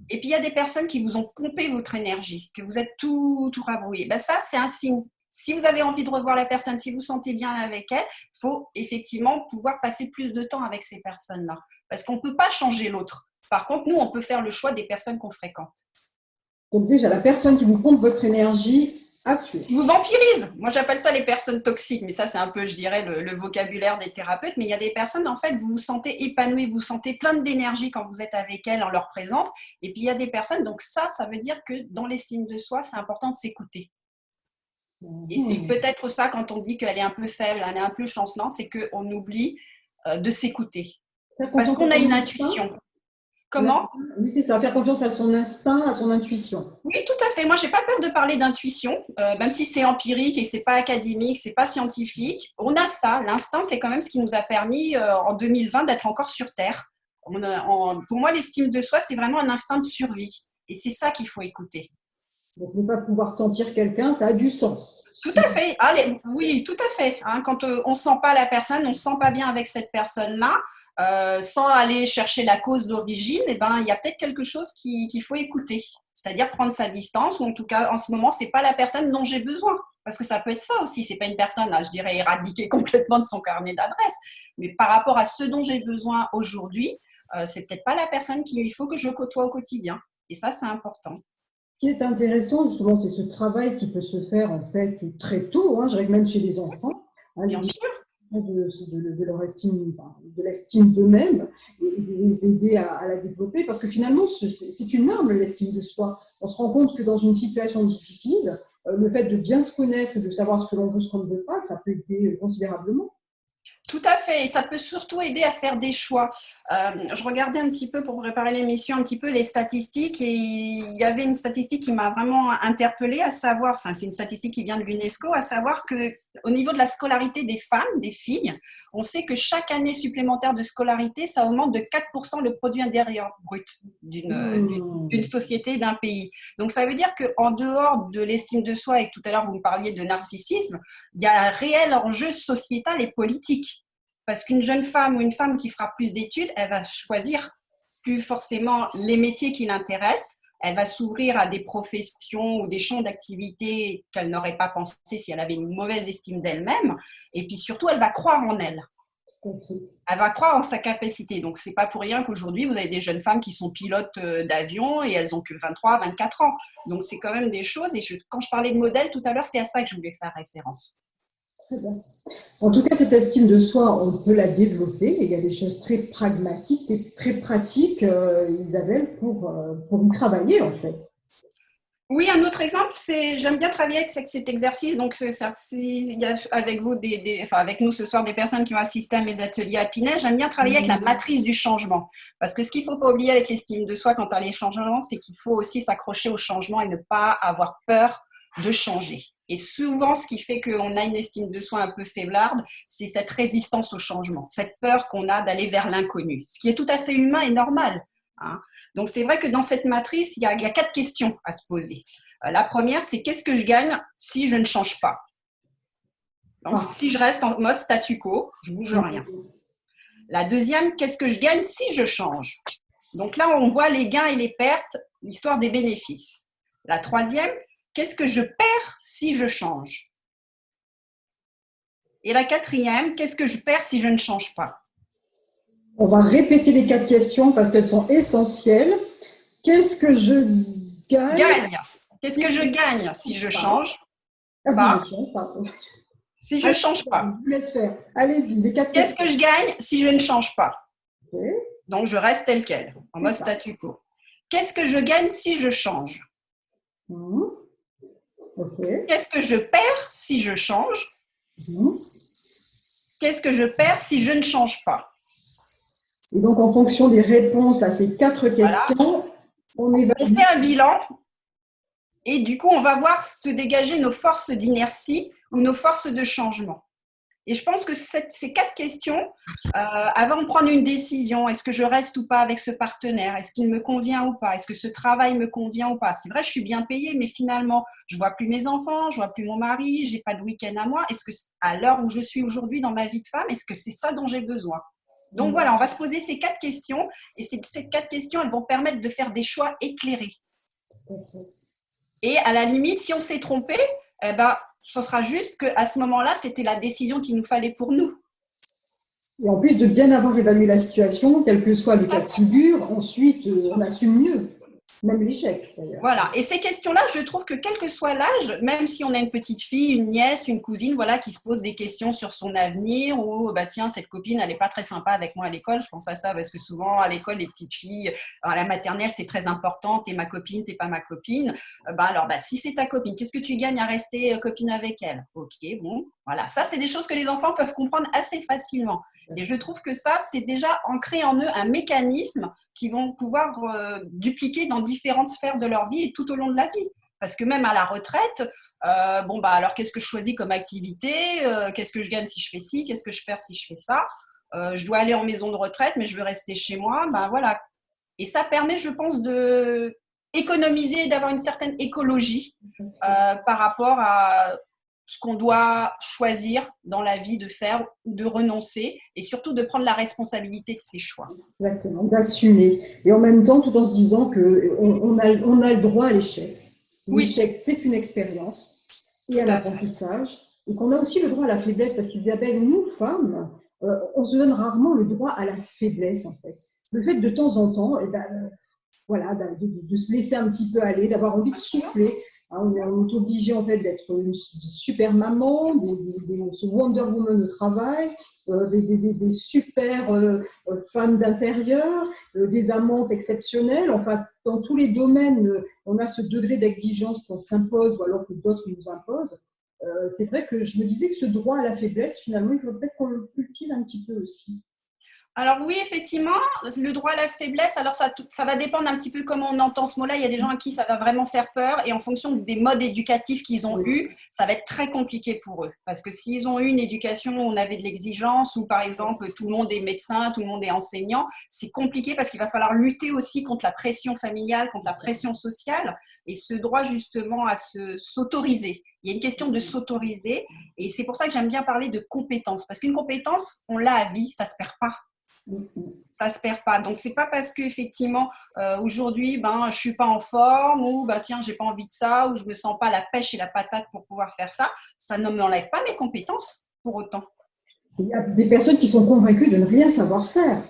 Et puis, il y a des personnes qui vous ont pompé votre énergie, que vous êtes tout rabrouillé. Ben, ça, c'est un signe. Si vous avez envie de revoir la personne, si vous vous sentez bien avec elle, il faut effectivement pouvoir passer plus de temps avec ces personnes-là. Parce qu'on ne peut pas changer l'autre. Par contre, nous, on peut faire le choix des personnes qu'on fréquente. Donc déjà, la personne qui vous pompe votre énergie, à tuer. Qui vous vampirise. Moi, j'appelle ça les personnes toxiques, mais ça, c'est un peu, je dirais, le vocabulaire des thérapeutes. Mais il y a des personnes, en fait, vous vous sentez épanoui, vous vous sentez plein d'énergie quand vous êtes avec elles, en leur présence. Et puis, il y a des personnes, donc ça veut dire que dans l'estime de soi, c'est important de s'écouter. Et c'est peut-être ça, quand on dit qu'elle est un peu faible, elle est un peu chancelante, c'est qu'on oublie de s'écouter. Parce qu'on a une intuition. Comment ? Oui, c'est ça, faire confiance à son instinct, à son intuition. Oui, tout à fait. Moi, j'ai pas peur de parler d'intuition, même si c'est empirique et c'est pas académique, c'est pas scientifique. On a ça. L'instinct, c'est quand même ce qui nous a permis en 2020 d'être encore sur Terre. Pour moi, l'estime de soi, c'est vraiment un instinct de survie. Et c'est ça qu'il faut écouter. Donc, ne pas pouvoir sentir quelqu'un, ça a du sens. Tout à fait. Allez, oui, tout à fait. Hein, quand on ne sent pas la personne, on ne se sent pas bien avec cette personne-là, sans aller chercher la cause d'origine, eh ben, il y a peut-être quelque chose qu'il faut écouter. C'est-à-dire prendre sa distance, ou en tout cas, en ce moment, ce n'est pas la personne dont j'ai besoin. Parce que ça peut être ça aussi. Ce n'est pas une personne, là, je dirais, éradiquée complètement de son carnet d'adresses. Mais par rapport à ce dont j'ai besoin aujourd'hui, c'est peut-être pas la personne qu'il faut que je côtoie au quotidien. Et ça, c'est important. Ce qui est intéressant, justement, c'est ce travail qui peut se faire en fait très tôt, hein, je dirais même chez les enfants. Hein, Bien sûr. De leur estime, de l'estime d'eux-mêmes et de les aider à la développer parce que finalement, c'est une arme, l'estime de soi. On se rend compte que dans une situation difficile, le fait de bien se connaître et de savoir ce que l'on veut, ce qu'on ne veut pas, ça peut aider considérablement. Tout à fait, et ça peut surtout aider à faire des choix. Je regardais un petit peu pour préparer l'émission, un petit peu les statistiques, et il y avait une statistique qui m'a vraiment interpellée, à savoir, enfin c'est une statistique qui vient de l'UNESCO, à savoir que au niveau de la scolarité des femmes, des filles, on sait que chaque année supplémentaire de scolarité, ça augmente de 4% le produit intérieur brut d'une société, d'un pays. Donc ça veut dire qu'en dehors de l'estime de soi, et tout à l'heure vous me parliez de narcissisme, il y a un réel enjeu sociétal et politique. Parce qu'une jeune femme ou une femme qui fera plus d'études, elle va choisir plus forcément les métiers qui l'intéressent. Elle va s'ouvrir à des professions ou des champs d'activité qu'elle n'aurait pas pensé si elle avait une mauvaise estime d'elle-même. Et puis surtout, elle va croire en elle. Elle va croire en sa capacité. Donc, ce n'est pas pour rien qu'aujourd'hui, vous avez des jeunes femmes qui sont pilotes d'avion et elles n'ont que 23, 24 ans. Donc, c'est quand même des choses. Et quand je parlais de modèle tout à l'heure, c'est à ça que je voulais faire référence. Très bien. En tout cas, cette estime de soi, on peut la développer. Il y a des choses très pragmatiques et très pratiques, Isabelle, pour y travailler, en fait. Oui, un autre exemple, c'est j'aime bien travailler avec cet exercice. Donc, il y a avec vous, avec nous ce soir, des personnes qui ont assisté à mes ateliers à Pinay. J'aime bien travailler avec la matrice du changement. Parce que ce qu'il ne faut pas oublier avec l'estime de soi quand on a les changements, c'est qu'il faut aussi s'accrocher au changement et ne pas avoir peur de changer. Et souvent, ce qui fait qu'on a une estime de soi un peu faiblarde, c'est cette résistance au changement, cette peur qu'on a d'aller vers l'inconnu, ce qui est tout à fait humain et normal. Hein. Donc, c'est vrai que dans cette matrice, il y a 4 questions à se poser. La première, c'est qu'est-ce que je gagne si je ne change pas? Donc, si je reste en mode statu quo, je ne bouge rien. La deuxième, qu'est-ce que je gagne si je change? Donc là, on voit les gains et les pertes, l'histoire des bénéfices. La troisième, qu'est-ce que je perds si je change? Et la quatrième, qu'est-ce que je perds si je ne change pas? On va répéter les 4 questions parce qu'elles sont essentielles. Qu'est-ce que je gagne? Qu'est-ce que je gagne si je change? Si je ne change pas. Je vous laisse faire. Allez-y, les 4 questions. Qu'est-ce que je gagne si je ne change pas? Okay. Donc, je reste tel quel, en mode statu quo. Qu'est-ce que je gagne si je change? Okay. Qu'est-ce que je perds si je change? Qu'est-ce que je perds si je ne change pas? Et donc, en fonction des réponses à ces 4 questions, on fait un bilan et du coup, on va voir se dégager nos forces d'inertie ou nos forces de changement. Et je pense que ces 4 questions, avant de prendre une décision, est-ce que je reste ou pas avec ce partenaire? Est-ce qu'il me convient ou pas? Est-ce que ce travail me convient ou pas? C'est vrai, je suis bien payée, mais finalement, je vois plus mes enfants, je vois plus mon mari, j'ai pas de week-end à moi. Est-ce que, à l'heure où je suis aujourd'hui dans ma vie de femme, est-ce que c'est ça dont j'ai besoin? Donc voilà, on va se poser ces 4 questions, et ces 4 questions, elles vont permettre de faire des choix éclairés. Et à la limite, si on s'est trompé, eh ben, ce sera juste qu'à ce moment-là, c'était la décision qu'il nous fallait pour nous. Et en plus de bien avoir évalué la situation, quel que soit le cas de figure, ensuite, on assume mieux, même l'échec d'ailleurs. Voilà. Et ces questions-là, je trouve que quel que soit l'âge, même si on a une petite fille, une nièce, une cousine, voilà, qui se pose des questions sur son avenir, ou bah tiens, cette copine, elle n'est pas très sympa avec moi à l'école. Je pense à ça parce que souvent à l'école, les petites filles, à la maternelle, c'est très important. T'es ma copine, t'es pas ma copine. Alors, si c'est ta copine, qu'est-ce que tu gagnes à rester copine avec elle? Ok, bon, voilà. Ça, c'est des choses que les enfants peuvent comprendre assez facilement. Et je trouve que ça, c'est déjà ancré en eux un mécanisme qu'ils vont pouvoir dupliquer dans différentes sphères de leur vie et tout au long de la vie. Parce que même à la retraite, alors qu'est-ce que je choisis comme activité? Qu'est-ce que je gagne si je fais ci? Qu'est-ce que je perds si je fais ça? Je dois aller en maison de retraite, mais je veux rester chez moi. Voilà. Et ça permet, je pense, de économiser et d'avoir une certaine écologie par rapport à ce qu'on doit choisir dans la vie de faire, de renoncer et surtout de prendre la responsabilité de ses choix. Exactement, d'assumer. Et en même temps, tout en se disant qu'on a le droit à l'échec. L'échec, oui, c'est une expérience et un apprentissage. Et qu'on a aussi le droit à la faiblesse, parce qu'Isabelle, nous, femmes, on se donne rarement le droit à la faiblesse, en fait. Le fait de temps en temps, de se laisser un petit peu aller, d'avoir envie de souffler. On est obligé en fait d'être une super maman, ce Wonder Woman au travail, des super femmes d'intérieur, des amantes exceptionnelles. Enfin, dans tous les domaines, on a ce degré d'exigence qu'on s'impose ou alors que d'autres nous imposent. C'est vrai que je me disais que ce droit à la faiblesse, finalement, il faudrait peut-être qu'on le cultive un petit peu aussi. Alors oui, effectivement, le droit à la faiblesse, alors ça va dépendre un petit peu comment on entend ce mot-là. Il y a des gens à qui ça va vraiment faire peur et en fonction des modes éducatifs qu'ils ont eus, ça va être très compliqué pour eux. Parce que s'ils ont eu une éducation où on avait de l'exigence, où par exemple tout le monde est médecin, tout le monde est enseignant, c'est compliqué parce qu'il va falloir lutter aussi contre la pression familiale, contre la pression sociale et ce droit justement à s'autoriser. Il y a une question de s'autoriser et c'est pour ça que j'aime bien parler de compétence. Parce qu'une compétence, on l'a à vie, ça ne se perd pas. Ça se perd pas. Donc c'est pas parce que effectivement aujourd'hui je suis pas en forme ou tiens j'ai pas envie de ça ou je me sens pas la pêche et la patate pour pouvoir faire ça, ça ne m'enlève pas mes compétences pour autant. Il y a des personnes qui sont convaincues de ne rien savoir faire.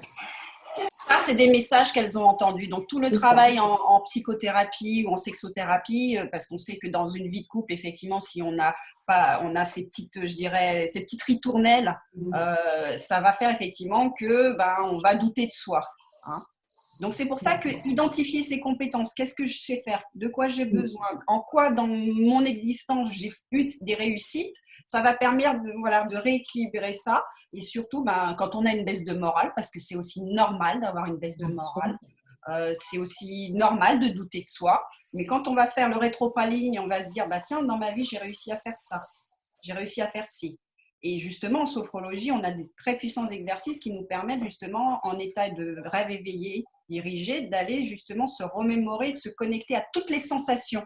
Ça, c'est des messages qu'elles ont entendus. Donc, tout le travail en psychothérapie ou en sexothérapie, parce qu'on sait que dans une vie de couple, effectivement, si on a ces petites, je dirais, ces petites ritournelles, ça va faire effectivement que on va douter de soi. Hein. Donc, c'est pour ça que identifier ses compétences, qu'est-ce que je sais faire, de quoi j'ai besoin, en quoi dans mon existence j'ai eu des réussites, ça va permettre de rééquilibrer ça. Et surtout, quand on a une baisse de morale, parce que c'est aussi normal d'avoir une baisse de morale, c'est aussi normal de douter de soi. Mais quand on va faire le rétroplanning, on va se dire, tiens, dans ma vie, j'ai réussi à faire ça, j'ai réussi à faire ci. Et justement, en sophrologie, on a des très puissants exercices qui nous permettent justement, en état de rêve éveillé, dirigé, d'aller justement se remémorer, de se connecter à toutes les sensations.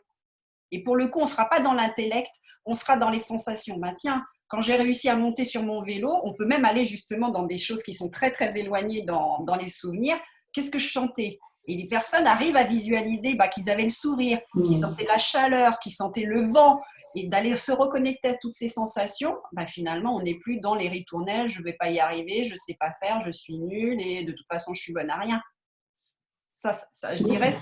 Et pour le coup, on ne sera pas dans l'intellect, on sera dans les sensations. Tiens, quand j'ai réussi à monter sur mon vélo, on peut même aller justement dans des choses qui sont très, très éloignées dans les souvenirs. Qu'est-ce que je chantais? Et les personnes arrivent à visualiser qu'ils avaient le sourire, qu'ils sentaient la chaleur, qu'ils sentaient le vent, et d'aller se reconnecter à toutes ces sensations. Finalement, on n'est plus dans les ritournelles, je ne vais pas y arriver, je ne sais pas faire, je suis nulle et de toute façon, je suis bonne à rien. Ça, je dirais,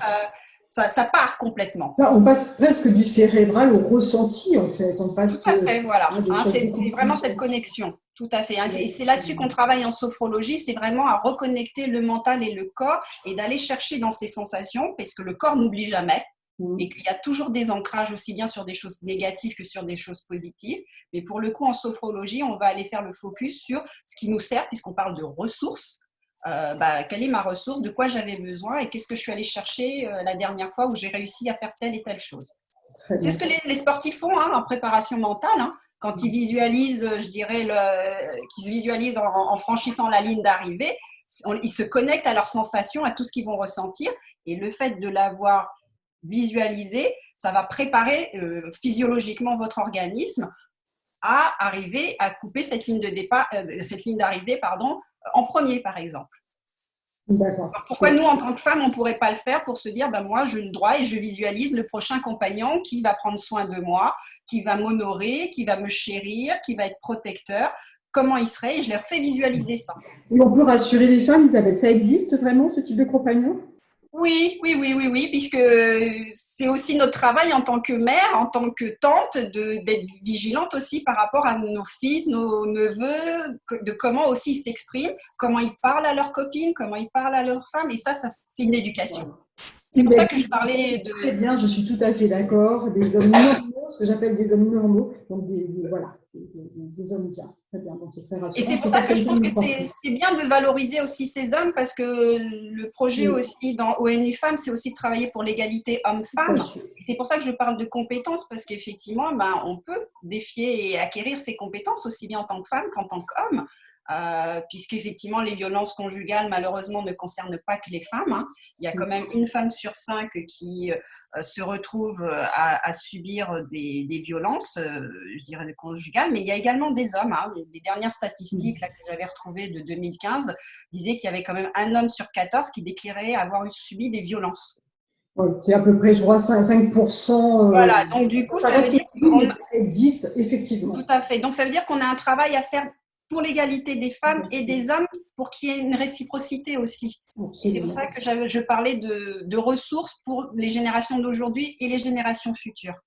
ça part complètement. Là, on passe presque du cérébral au ressenti, en fait. On passe tout à fait, voilà. C'est vraiment cette connexion. Tout à fait. Et c'est là-dessus qu'on travaille en sophrologie, c'est vraiment à reconnecter le mental et le corps et d'aller chercher dans ces sensations, parce que le corps n'oublie jamais. Et qu'il y a toujours des ancrages aussi bien sur des choses négatives que sur des choses positives. Mais pour le coup, en sophrologie, on va aller faire le focus sur ce qui nous sert, puisqu'on parle de ressources. Quelle est ma ressource, de quoi j'avais besoin et qu'est-ce que je suis allée chercher la dernière fois où j'ai réussi à faire telle et telle chose. Très C'est bien. ce que les sportifs font en préparation mentale. Quand ils visualisent, je dirais, qu'ils se visualisent en franchissant la ligne d'arrivée, ils se connectent à leurs sensations, à tout ce qu'ils vont ressentir. Et le fait de l'avoir visualisé, ça va préparer physiologiquement votre organisme à arriver à couper cette ligne de départ, cette ligne d'arrivée, pardon, en premier, par exemple. D'accord. Pourquoi nous, en tant que femmes, on ne pourrait pas le faire pour se dire, ben moi, j'ai le droit et je visualise le prochain compagnon qui va prendre soin de moi, qui va m'honorer, qui va me chérir, qui va être protecteur. Comment il serait? Et je leur fais visualiser ça. Et on peut rassurer les femmes, Isabelle, ça existe vraiment, ce type de compagnon? Oui, puisque c'est aussi notre travail en tant que mère, en tant que tante, d'être vigilante aussi par rapport à nos fils, nos neveux, de comment aussi ils s'expriment, comment ils parlent à leurs copines, comment ils parlent à leurs femmes. Et ça c'est une éducation. C'est pour ça que je parlais de… Très bien, je suis tout à fait d'accord. Des hommes normaux, ce que j'appelle des hommes normaux, donc voilà, des hommes bien. Très bien, donc c'est très Et rassurant. c'est pour ça que je trouve que c'est bien de valoriser aussi ces hommes parce que le projet aussi dans ONU Femmes, c'est aussi de travailler pour l'égalité homme-femme. C'est pour ça que je parle de compétences parce qu'effectivement, on peut défier et acquérir ces compétences aussi bien en tant que femme qu'en tant qu'homme. Puisqu'effectivement, les violences conjugales, malheureusement, ne concernent pas que les femmes. Il y a quand même une femme sur 5 qui se retrouve à subir des violences, je dirais, conjugales, mais il y a également des hommes. Les dernières statistiques là, que j'avais retrouvées de 2015 disaient qu'il y avait quand même un homme sur 14 qui déclarait avoir subi des violences. Ouais, c'est à peu près, je crois, 5%. Voilà, donc du coup, ça veut dire que ça existe, effectivement. Tout à fait. Donc ça veut dire qu'on a un travail à faire pour l'égalité des femmes et des hommes pour qu'il y ait une réciprocité aussi. Et c'est pour ça que je parlais de ressources pour les générations d'aujourd'hui et les générations futures.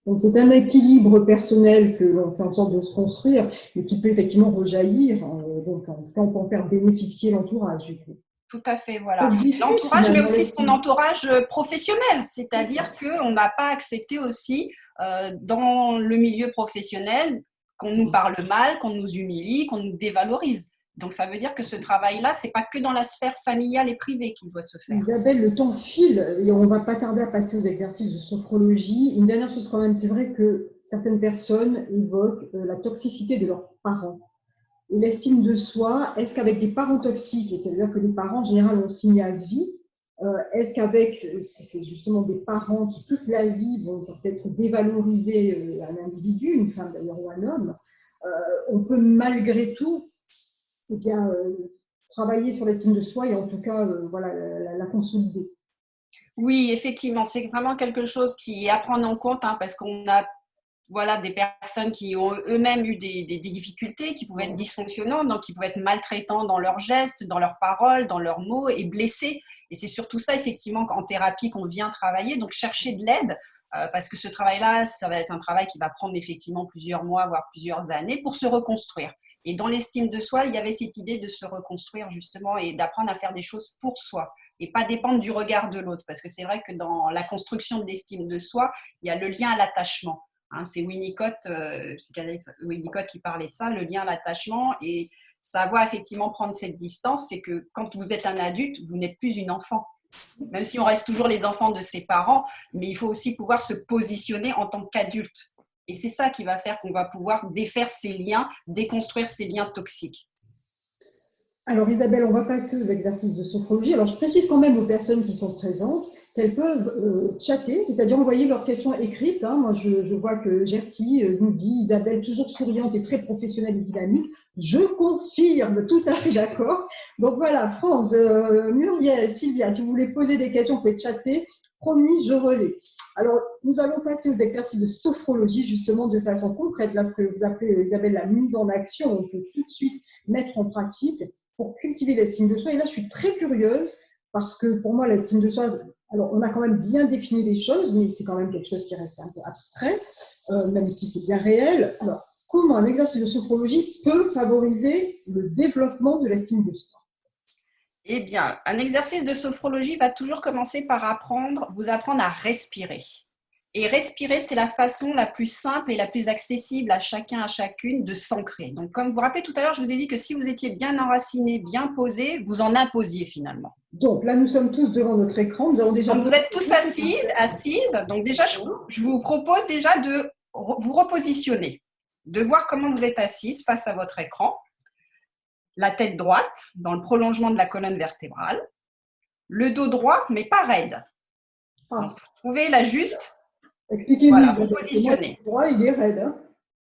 Donc c'est un équilibre personnel que l'on fait en sorte de se construire, mais qui peut effectivement rejaillir. Donc on peut en faire bénéficier l'entourage, du coup. Tout à fait, voilà. L'entourage, mais aussi son entourage professionnel, c'est-à-dire qu'on n'a pas accepté aussi dans le milieu professionnel qu'on nous parle mal, qu'on nous humilie, qu'on nous dévalorise. Donc ça veut dire que ce travail-là, c'est pas que dans la sphère familiale et privée qu'il doit se faire. Isabelle, le temps file et on va pas tarder à passer aux exercices de sophrologie. Une dernière chose quand même, c'est vrai que certaines personnes évoquent la toxicité de leurs parents. Et l'estime de soi, est-ce qu'avec des parents toxiques, et c'est-à-dire que les parents en général ont signé à vie, est-ce qu'avec c'est justement des parents qui toute la vie vont peut-être dévaloriser un individu, une femme d'ailleurs ou un homme, on peut malgré tout bien, travailler sur l'estime de soi et en tout cas voilà, la consolider. Oui, effectivement, c'est vraiment quelque chose qui est à prendre en compte parce qu'on a des personnes qui ont eux-mêmes eu des difficultés, qui pouvaient être dysfonctionnantes, donc qui pouvaient être maltraitants dans leurs gestes, dans leurs paroles, dans leurs mots et blessés. Et c'est surtout ça, effectivement, en thérapie qu'on vient travailler. Donc, chercher de l'aide, parce que ce travail-là, ça va être un travail qui va prendre effectivement plusieurs mois, voire plusieurs années pour se reconstruire. Et dans l'estime de soi, il y avait cette idée de se reconstruire justement et d'apprendre à faire des choses pour soi et pas dépendre du regard de l'autre. Parce que c'est vrai que dans la construction de l'estime de soi, il y a le lien à l'attachement. C'est Winnicott qui parlait de ça, le lien à l'attachement, et savoir effectivement prendre cette distance, c'est que quand vous êtes un adulte, vous n'êtes plus une enfant. Même si on reste toujours les enfants de ses parents, mais il faut aussi pouvoir se positionner en tant qu'adulte. Et c'est ça qui va faire qu'on va pouvoir défaire ces liens, déconstruire ces liens toxiques. Alors Isabelle, on va passer aux exercices de sophrologie. Alors je précise quand même aux personnes qui sont présentes qu'elles peuvent chatter, c'est-à-dire envoyer leurs questions écrites. Moi je vois que Gertie nous dit Isabelle toujours souriante et très professionnelle et dynamique. Je confirme, tout à fait d'accord. Donc voilà, France, Muriel, Sylvia, si vous voulez poser des questions, vous pouvez chatter. Promis, je relais. Alors, nous allons passer aux exercices de sophrologie, justement, de façon concrète. Là, ce que vous appelez, Isabelle, la mise en action, on peut tout de suite mettre en pratique pour cultiver l'estime de soi. Et là, je suis très curieuse parce que pour moi, l'estime de soi, alors on a quand même bien défini les choses, mais c'est quand même quelque chose qui reste un peu abstrait, même si c'est bien réel. Alors, comment un exercice de sophrologie peut favoriser le développement de l'estime de soi? Eh bien, un exercice de sophrologie va toujours commencer par vous apprendre à respirer. Et respirer, c'est la façon la plus simple et la plus accessible à chacun, à chacune de s'ancrer. Donc, comme vous vous rappelez tout à l'heure, je vous ai dit que si vous étiez bien enraciné, bien posé, vous en imposiez finalement. Donc là, nous sommes tous devant notre écran. Nous allons déjà… Donc, vous êtes tous assises. Donc déjà, je vous propose déjà de vous repositionner, de voir comment vous êtes assise face à votre écran. La tête droite, dans le prolongement de la colonne vertébrale. Le dos droit, mais pas raide. Donc, trouvez la juste. Expliquez-nous. Voilà, vous positionnez. Le droit, il est raide. Hein.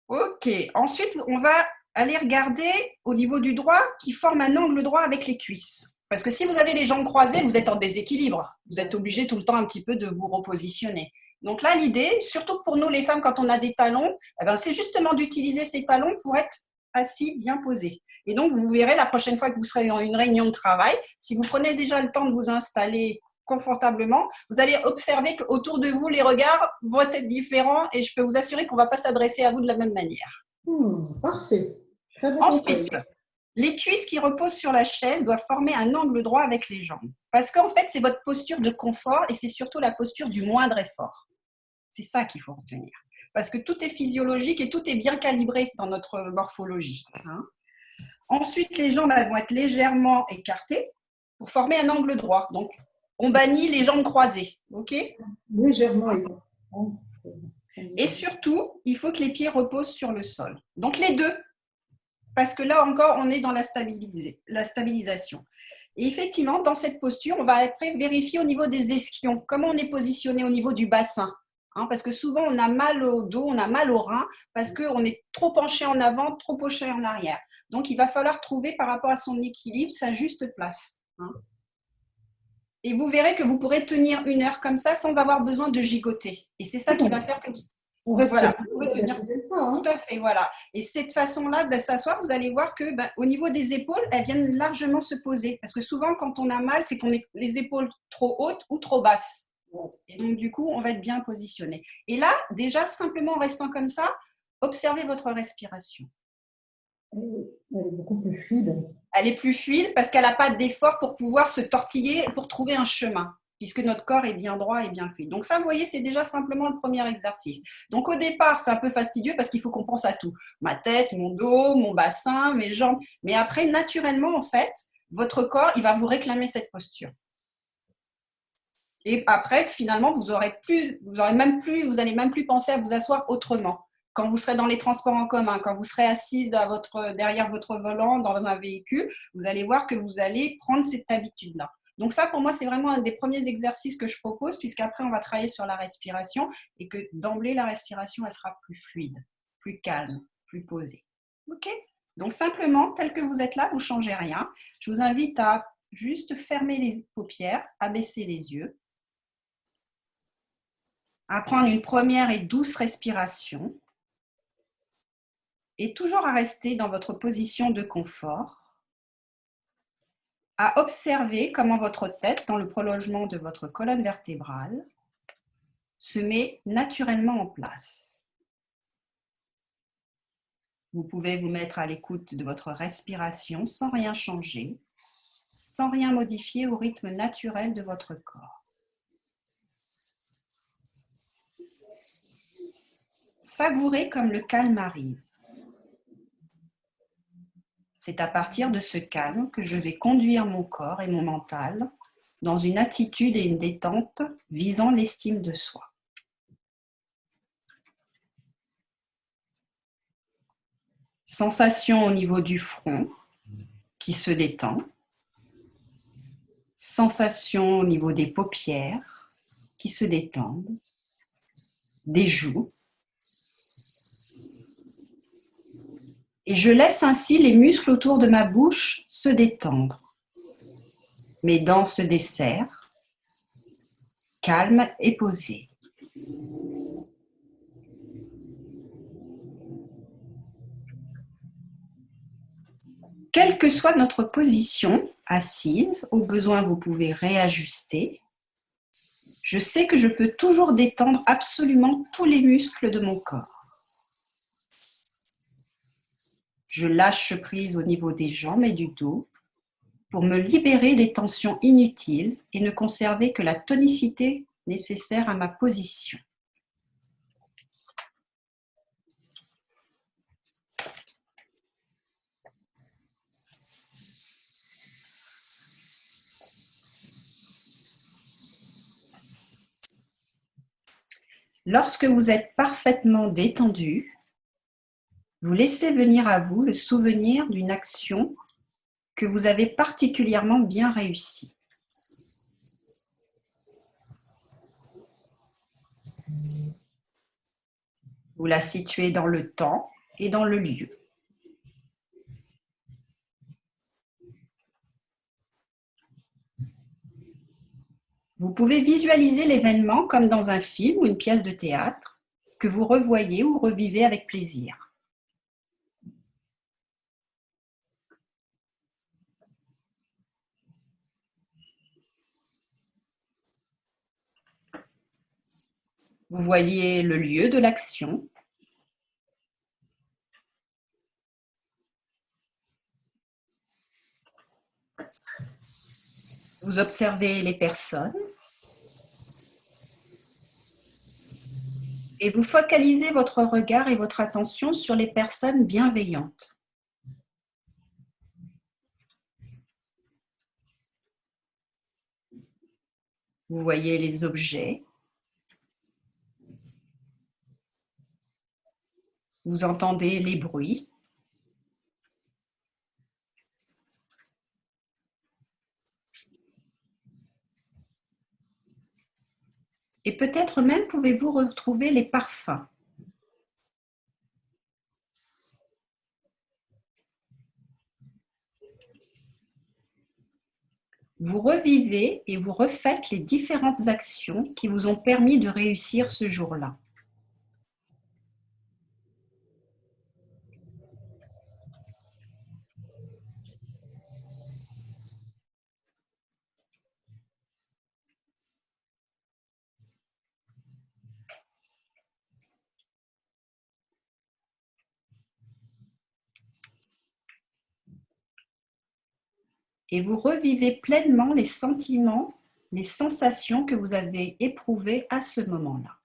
Ok. Ensuite, on va aller regarder au niveau du droit qui forme un angle droit avec les cuisses. Parce que si vous avez les jambes croisées, vous êtes en déséquilibre. Vous êtes obligé tout le temps un petit peu de vous repositionner. Donc là, l'idée, surtout pour nous les femmes, quand on a des talons, eh ben, c'est justement d'utiliser ces talons pour être assis, bien posés. Et donc, vous verrez la prochaine fois que vous serez dans une réunion de travail, si vous prenez déjà le temps de vous installer confortablement, vous allez observer qu'autour de vous, les regards vont être différents et je peux vous assurer qu'on ne va pas s'adresser à vous de la même manière. Parfait. Très bon Ensuite, conseil. les cuisses qui reposent sur la chaise doivent former un angle droit avec les jambes. Parce qu'en fait, c'est votre posture de confort et c'est surtout la posture du moindre effort. C'est ça qu'il faut retenir. Parce que tout est physiologique et tout est bien calibré dans notre morphologie. Ensuite, les jambes vont être légèrement écartées pour former un angle droit. Donc, on bannit les jambes croisées. OK ? Légèrement écartées. Et surtout, il faut que les pieds reposent sur le sol. Donc, les deux. Parce que là encore, on est dans la stabilisation. Et effectivement, dans cette posture, on va après vérifier au niveau des ischions, comment on est positionné au niveau du bassin. Parce que souvent, on a mal au dos, on a mal au rein, parce qu'on est trop penché en avant, trop penché en arrière. Donc, il va falloir trouver par rapport à son équilibre sa juste place. Et vous verrez que vous pourrez tenir 1 heure comme ça sans avoir besoin de gigoter. Et c'est ça qui va faire que vous… On reste Voilà, plus, vous pouvez tenir. ça, hein. Tout à fait, voilà. Et cette façon-là de s'asseoir, vous allez voir que au niveau des épaules, elles viennent largement se poser. Parce que souvent, quand on a mal, c'est qu'on est les épaules trop hautes ou trop basses. Et donc, du coup, on va être bien positionné. Et là, déjà, simplement en restant comme ça, observez votre respiration. Elle est beaucoup plus fluide. Elle est plus fluide parce qu'elle n'a pas d'effort pour pouvoir se tortiller pour trouver un chemin, puisque notre corps est bien droit et bien fluide. Donc ça, vous voyez, c'est déjà simplement le premier exercice. Donc au départ, c'est un peu fastidieux parce qu'il faut qu'on pense à tout. Ma tête, mon dos, mon bassin, mes jambes. Mais après, naturellement, en fait, votre corps, il va vous réclamer cette posture. Et après, finalement, vous allez même plus penser à vous asseoir autrement. Quand vous serez dans les transports en commun, quand vous serez assise derrière votre volant dans un véhicule, vous allez voir que vous allez prendre cette habitude-là. Donc ça, pour moi, c'est vraiment un des premiers exercices que je propose, puisqu'après, on va travailler sur la respiration et que d'emblée, la respiration, elle sera plus fluide, plus calme, plus posée. OK ? Donc simplement, tel que vous êtes là, vous ne changez rien. Je vous invite à juste fermer les paupières, à baisser les yeux, à prendre une première et douce respiration et toujours à rester dans votre position de confort, à observer comment votre tête, dans le prolongement de votre colonne vertébrale, se met naturellement en place. Vous pouvez vous mettre à l'écoute de votre respiration sans rien changer, sans rien modifier au rythme naturel de votre corps. Savourez comme le calme arrive. C'est à partir de ce calme que je vais conduire mon corps et mon mental dans une attitude et une détente visant l'estime de soi. Sensation au niveau du front qui se détend. Sensation au niveau des paupières qui se détendent. Des joues. Et je laisse ainsi les muscles autour de ma bouche se détendre. Mes dents se desserrent, calmes et posées. Quelle que soit notre position, assise, au besoin vous pouvez réajuster. Je sais que je peux toujours détendre absolument tous les muscles de mon corps. Je lâche prise au niveau des jambes et du dos pour me libérer des tensions inutiles et ne conserver que la tonicité nécessaire à ma position. Lorsque vous êtes parfaitement détendu, vous laissez venir à vous le souvenir d'une action que vous avez particulièrement bien réussie. Vous la situez dans le temps et dans le lieu. Vous pouvez visualiser l'événement comme dans un film ou une pièce de théâtre que vous revoyez ou revivez avec plaisir. Vous voyez le lieu de l'action. Vous observez les personnes. Et vous focalisez votre regard et votre attention sur les personnes bienveillantes. Vous voyez les objets. Vous entendez les bruits. Et peut-être même pouvez-vous retrouver les parfums. Vous revivez et vous refaites les différentes actions qui vous ont permis de réussir ce jour-là. Et vous revivez pleinement les sentiments, les sensations que vous avez éprouvées à ce moment-là.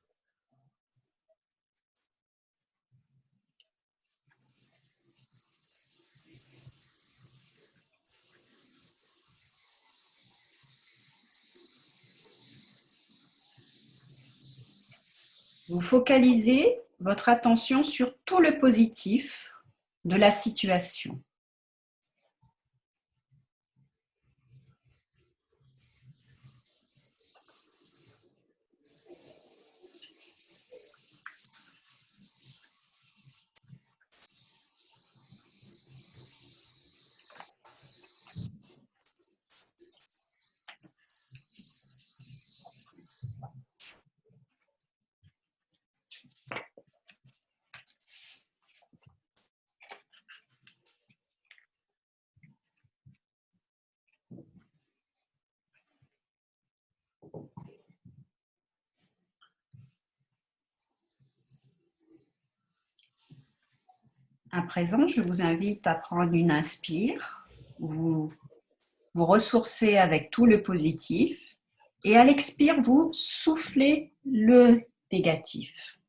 Vous focalisez votre attention sur tout le positif de la situation. À présent, je vous invite à prendre une inspire, vous vous ressourcez avec tout le positif et à l'expire, vous soufflez le négatif.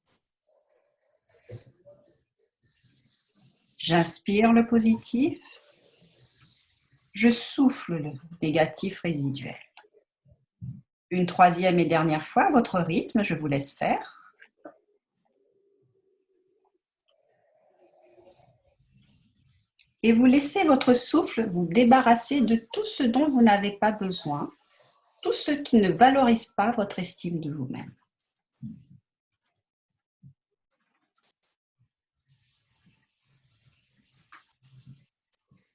J'inspire le positif, je souffle le négatif résiduel. Une troisième et dernière fois, à votre rythme, je vous laisse faire. Et vous laissez votre souffle vous débarrasser de tout ce dont vous n'avez pas besoin, tout ce qui ne valorise pas votre estime de vous-même.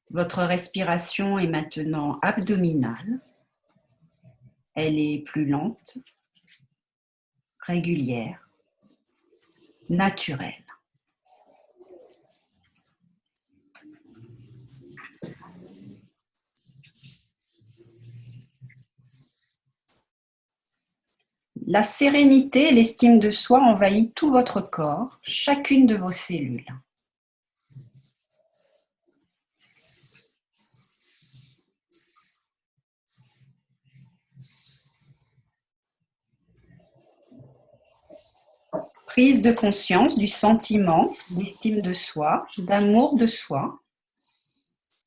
Votre respiration est maintenant abdominale. Elle est plus lente, régulière, naturelle. La sérénité et l'estime de soi envahit tout votre corps, chacune de vos cellules. Prise de conscience du sentiment d'estime de soi, d'amour de soi,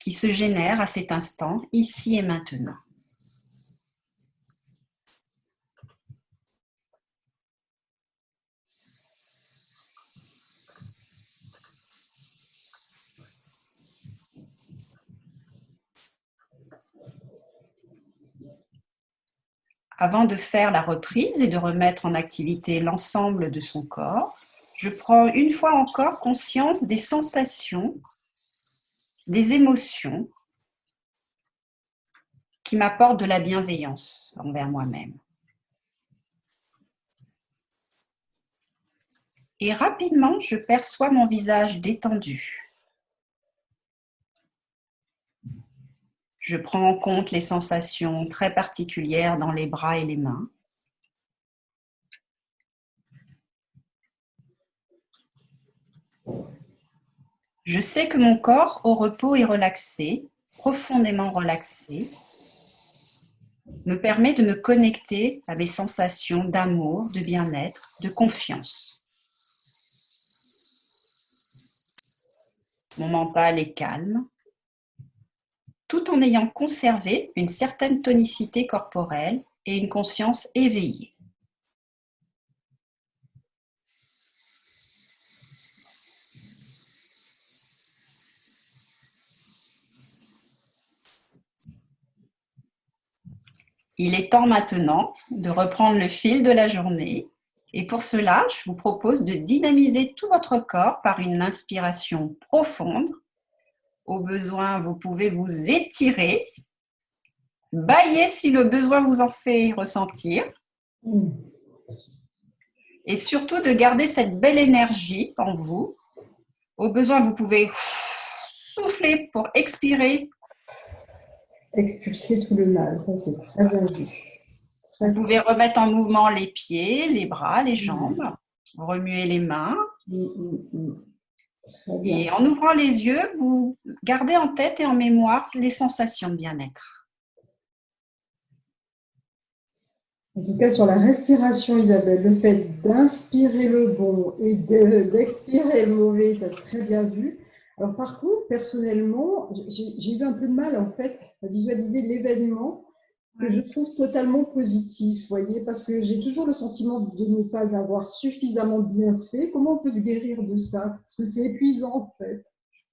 qui se génère à cet instant, ici et maintenant. Avant de faire la reprise et de remettre en activité l'ensemble de son corps, je prends une fois encore conscience des sensations, des émotions qui m'apportent de la bienveillance envers moi-même. Et rapidement, je perçois mon visage détendu. Je prends en compte les sensations très particulières dans les bras et les mains. Je sais que mon corps au repos et relaxé, profondément relaxé, me permet de me connecter à mes sensations d'amour, de bien-être, de confiance. Mon mental est calme, tout en ayant conservé une certaine tonicité corporelle et une conscience éveillée. Il est temps maintenant de reprendre le fil de la journée. Et pour cela, je vous propose de dynamiser tout votre corps par une inspiration profonde. Au besoin, vous pouvez vous étirer, bâiller si le besoin vous en fait ressentir. Et surtout de garder cette belle énergie en vous. Au besoin, vous pouvez souffler pour expirer. Expulser tout le mal, ça c'est très bien vu. Vous pouvez remettre en mouvement les pieds, les bras, les jambes, remuer les mains. Et en ouvrant les yeux, vous gardez en tête et en mémoire les sensations de bien-être. En tout cas, sur la respiration, Isabelle, le fait d'inspirer le bon et d'expirer le mauvais, ça c'est très bien vu. Alors par contre, personnellement, j'ai eu un peu de mal en fait à visualiser l'événement que je trouve totalement positif, voyez, parce que j'ai toujours le sentiment de ne pas avoir suffisamment bien fait. Comment on peut se guérir de ça? Parce que c'est épuisant en fait.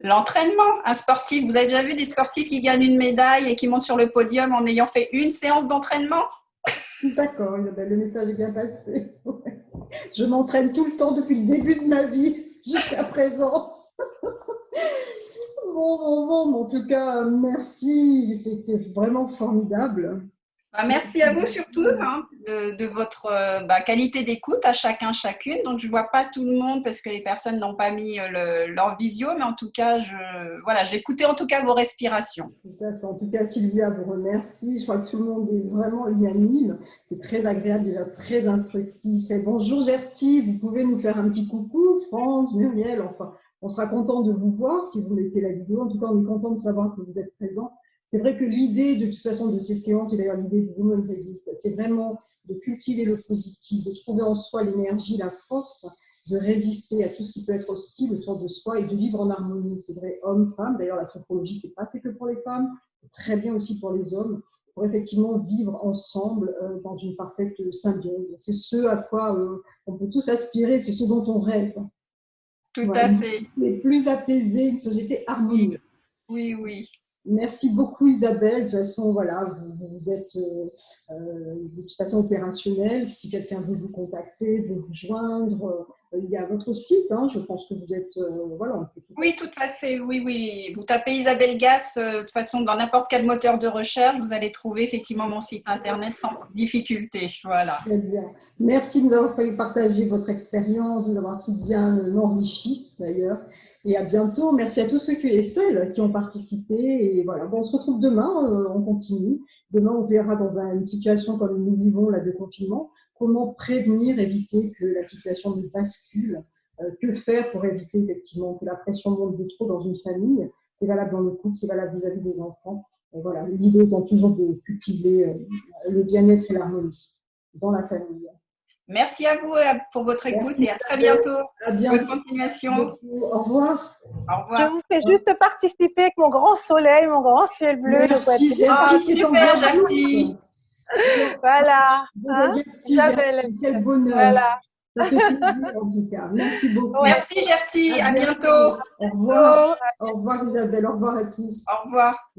L'entraînement, un sportif, vous avez déjà vu des sportifs qui gagnent une médaille et qui montent sur le podium en ayant fait une séance d'entraînement? D'accord, le message est bien passé. Je m'entraîne tout le temps depuis le début de ma vie jusqu'à présent. Bon, en tout cas, merci, c'était vraiment formidable. Merci à vous surtout de votre qualité d'écoute à chacun, chacune. Donc, je ne vois pas tout le monde parce que les personnes n'ont pas mis leur visio, mais en tout cas, j'ai écouté en tout cas vos respirations. Tout à fait. En tout cas, Sylvia vous remercie. Je crois que tout le monde est vraiment unanime. C'est très agréable, déjà très instructif. Et bonjour Gertie, vous pouvez nous faire un petit coucou, France, Muriel, enfin, on sera content de vous voir si vous mettez la vidéo. En tout cas, on est content de savoir que vous êtes présents. C'est vrai que l'idée, de toute façon, de ces séances, et d'ailleurs l'idée du Women Resist, c'est vraiment de cultiver le positif, de trouver en soi l'énergie, la force, de résister à tout ce qui peut être hostile autour de soi et de vivre en harmonie. C'est vrai, hommes, femmes. D'ailleurs, la sophrologie, c'est pas fait que pour les femmes, c'est très bien aussi pour les hommes, pour effectivement vivre ensemble dans une parfaite symbiose. C'est ce à quoi on peut tous aspirer, c'est ce dont on rêve. Tout à fait. Et plus apaisé, une société harmonieuse. Oui, oui. Merci beaucoup Isabelle. De toute façon, voilà, vous êtes de toute façon opérationnelle. Si quelqu'un veut vous contacter, veut vous joindre, il y a votre site. Hein, je pense que vous êtes, voilà. Oui, tout à fait. Oui, oui. Vous tapez Isabelle Gass, de toute façon, dans n'importe quel moteur de recherche, vous allez trouver effectivement mon site internet sans difficulté. Voilà. Très bien. Merci de nous avoir fait partager votre expérience, de nous avoir si bien enrichi d'ailleurs. Et à bientôt. Merci à tous ceux et celles qui ont participé. Et voilà, bon, on se retrouve demain, on continue. Demain, on verra dans une situation comme nous vivons là de confinement, comment prévenir, éviter que la situation ne bascule. Que faire pour éviter effectivement que la pression monte de trop dans une famille. C'est valable dans le couple, c'est valable vis-à-vis des enfants. Et voilà, l'idée étant toujours de cultiver le bien-être et l'harmonie dans la famille. Merci à vous pour votre écoute et à très bientôt. À bientôt. Bonne continuation. Au revoir. Au revoir. Je vous fais juste participer avec mon grand soleil, mon grand ciel bleu. Merci, super, Gertie. Voilà. Merci, Gertie. Quel bonheur. Voilà. Ça fait plaisir en tout cas. Merci beaucoup. Merci, Gertie. À bientôt. Au revoir. Au revoir, Isabelle. Au revoir à tous. Au revoir.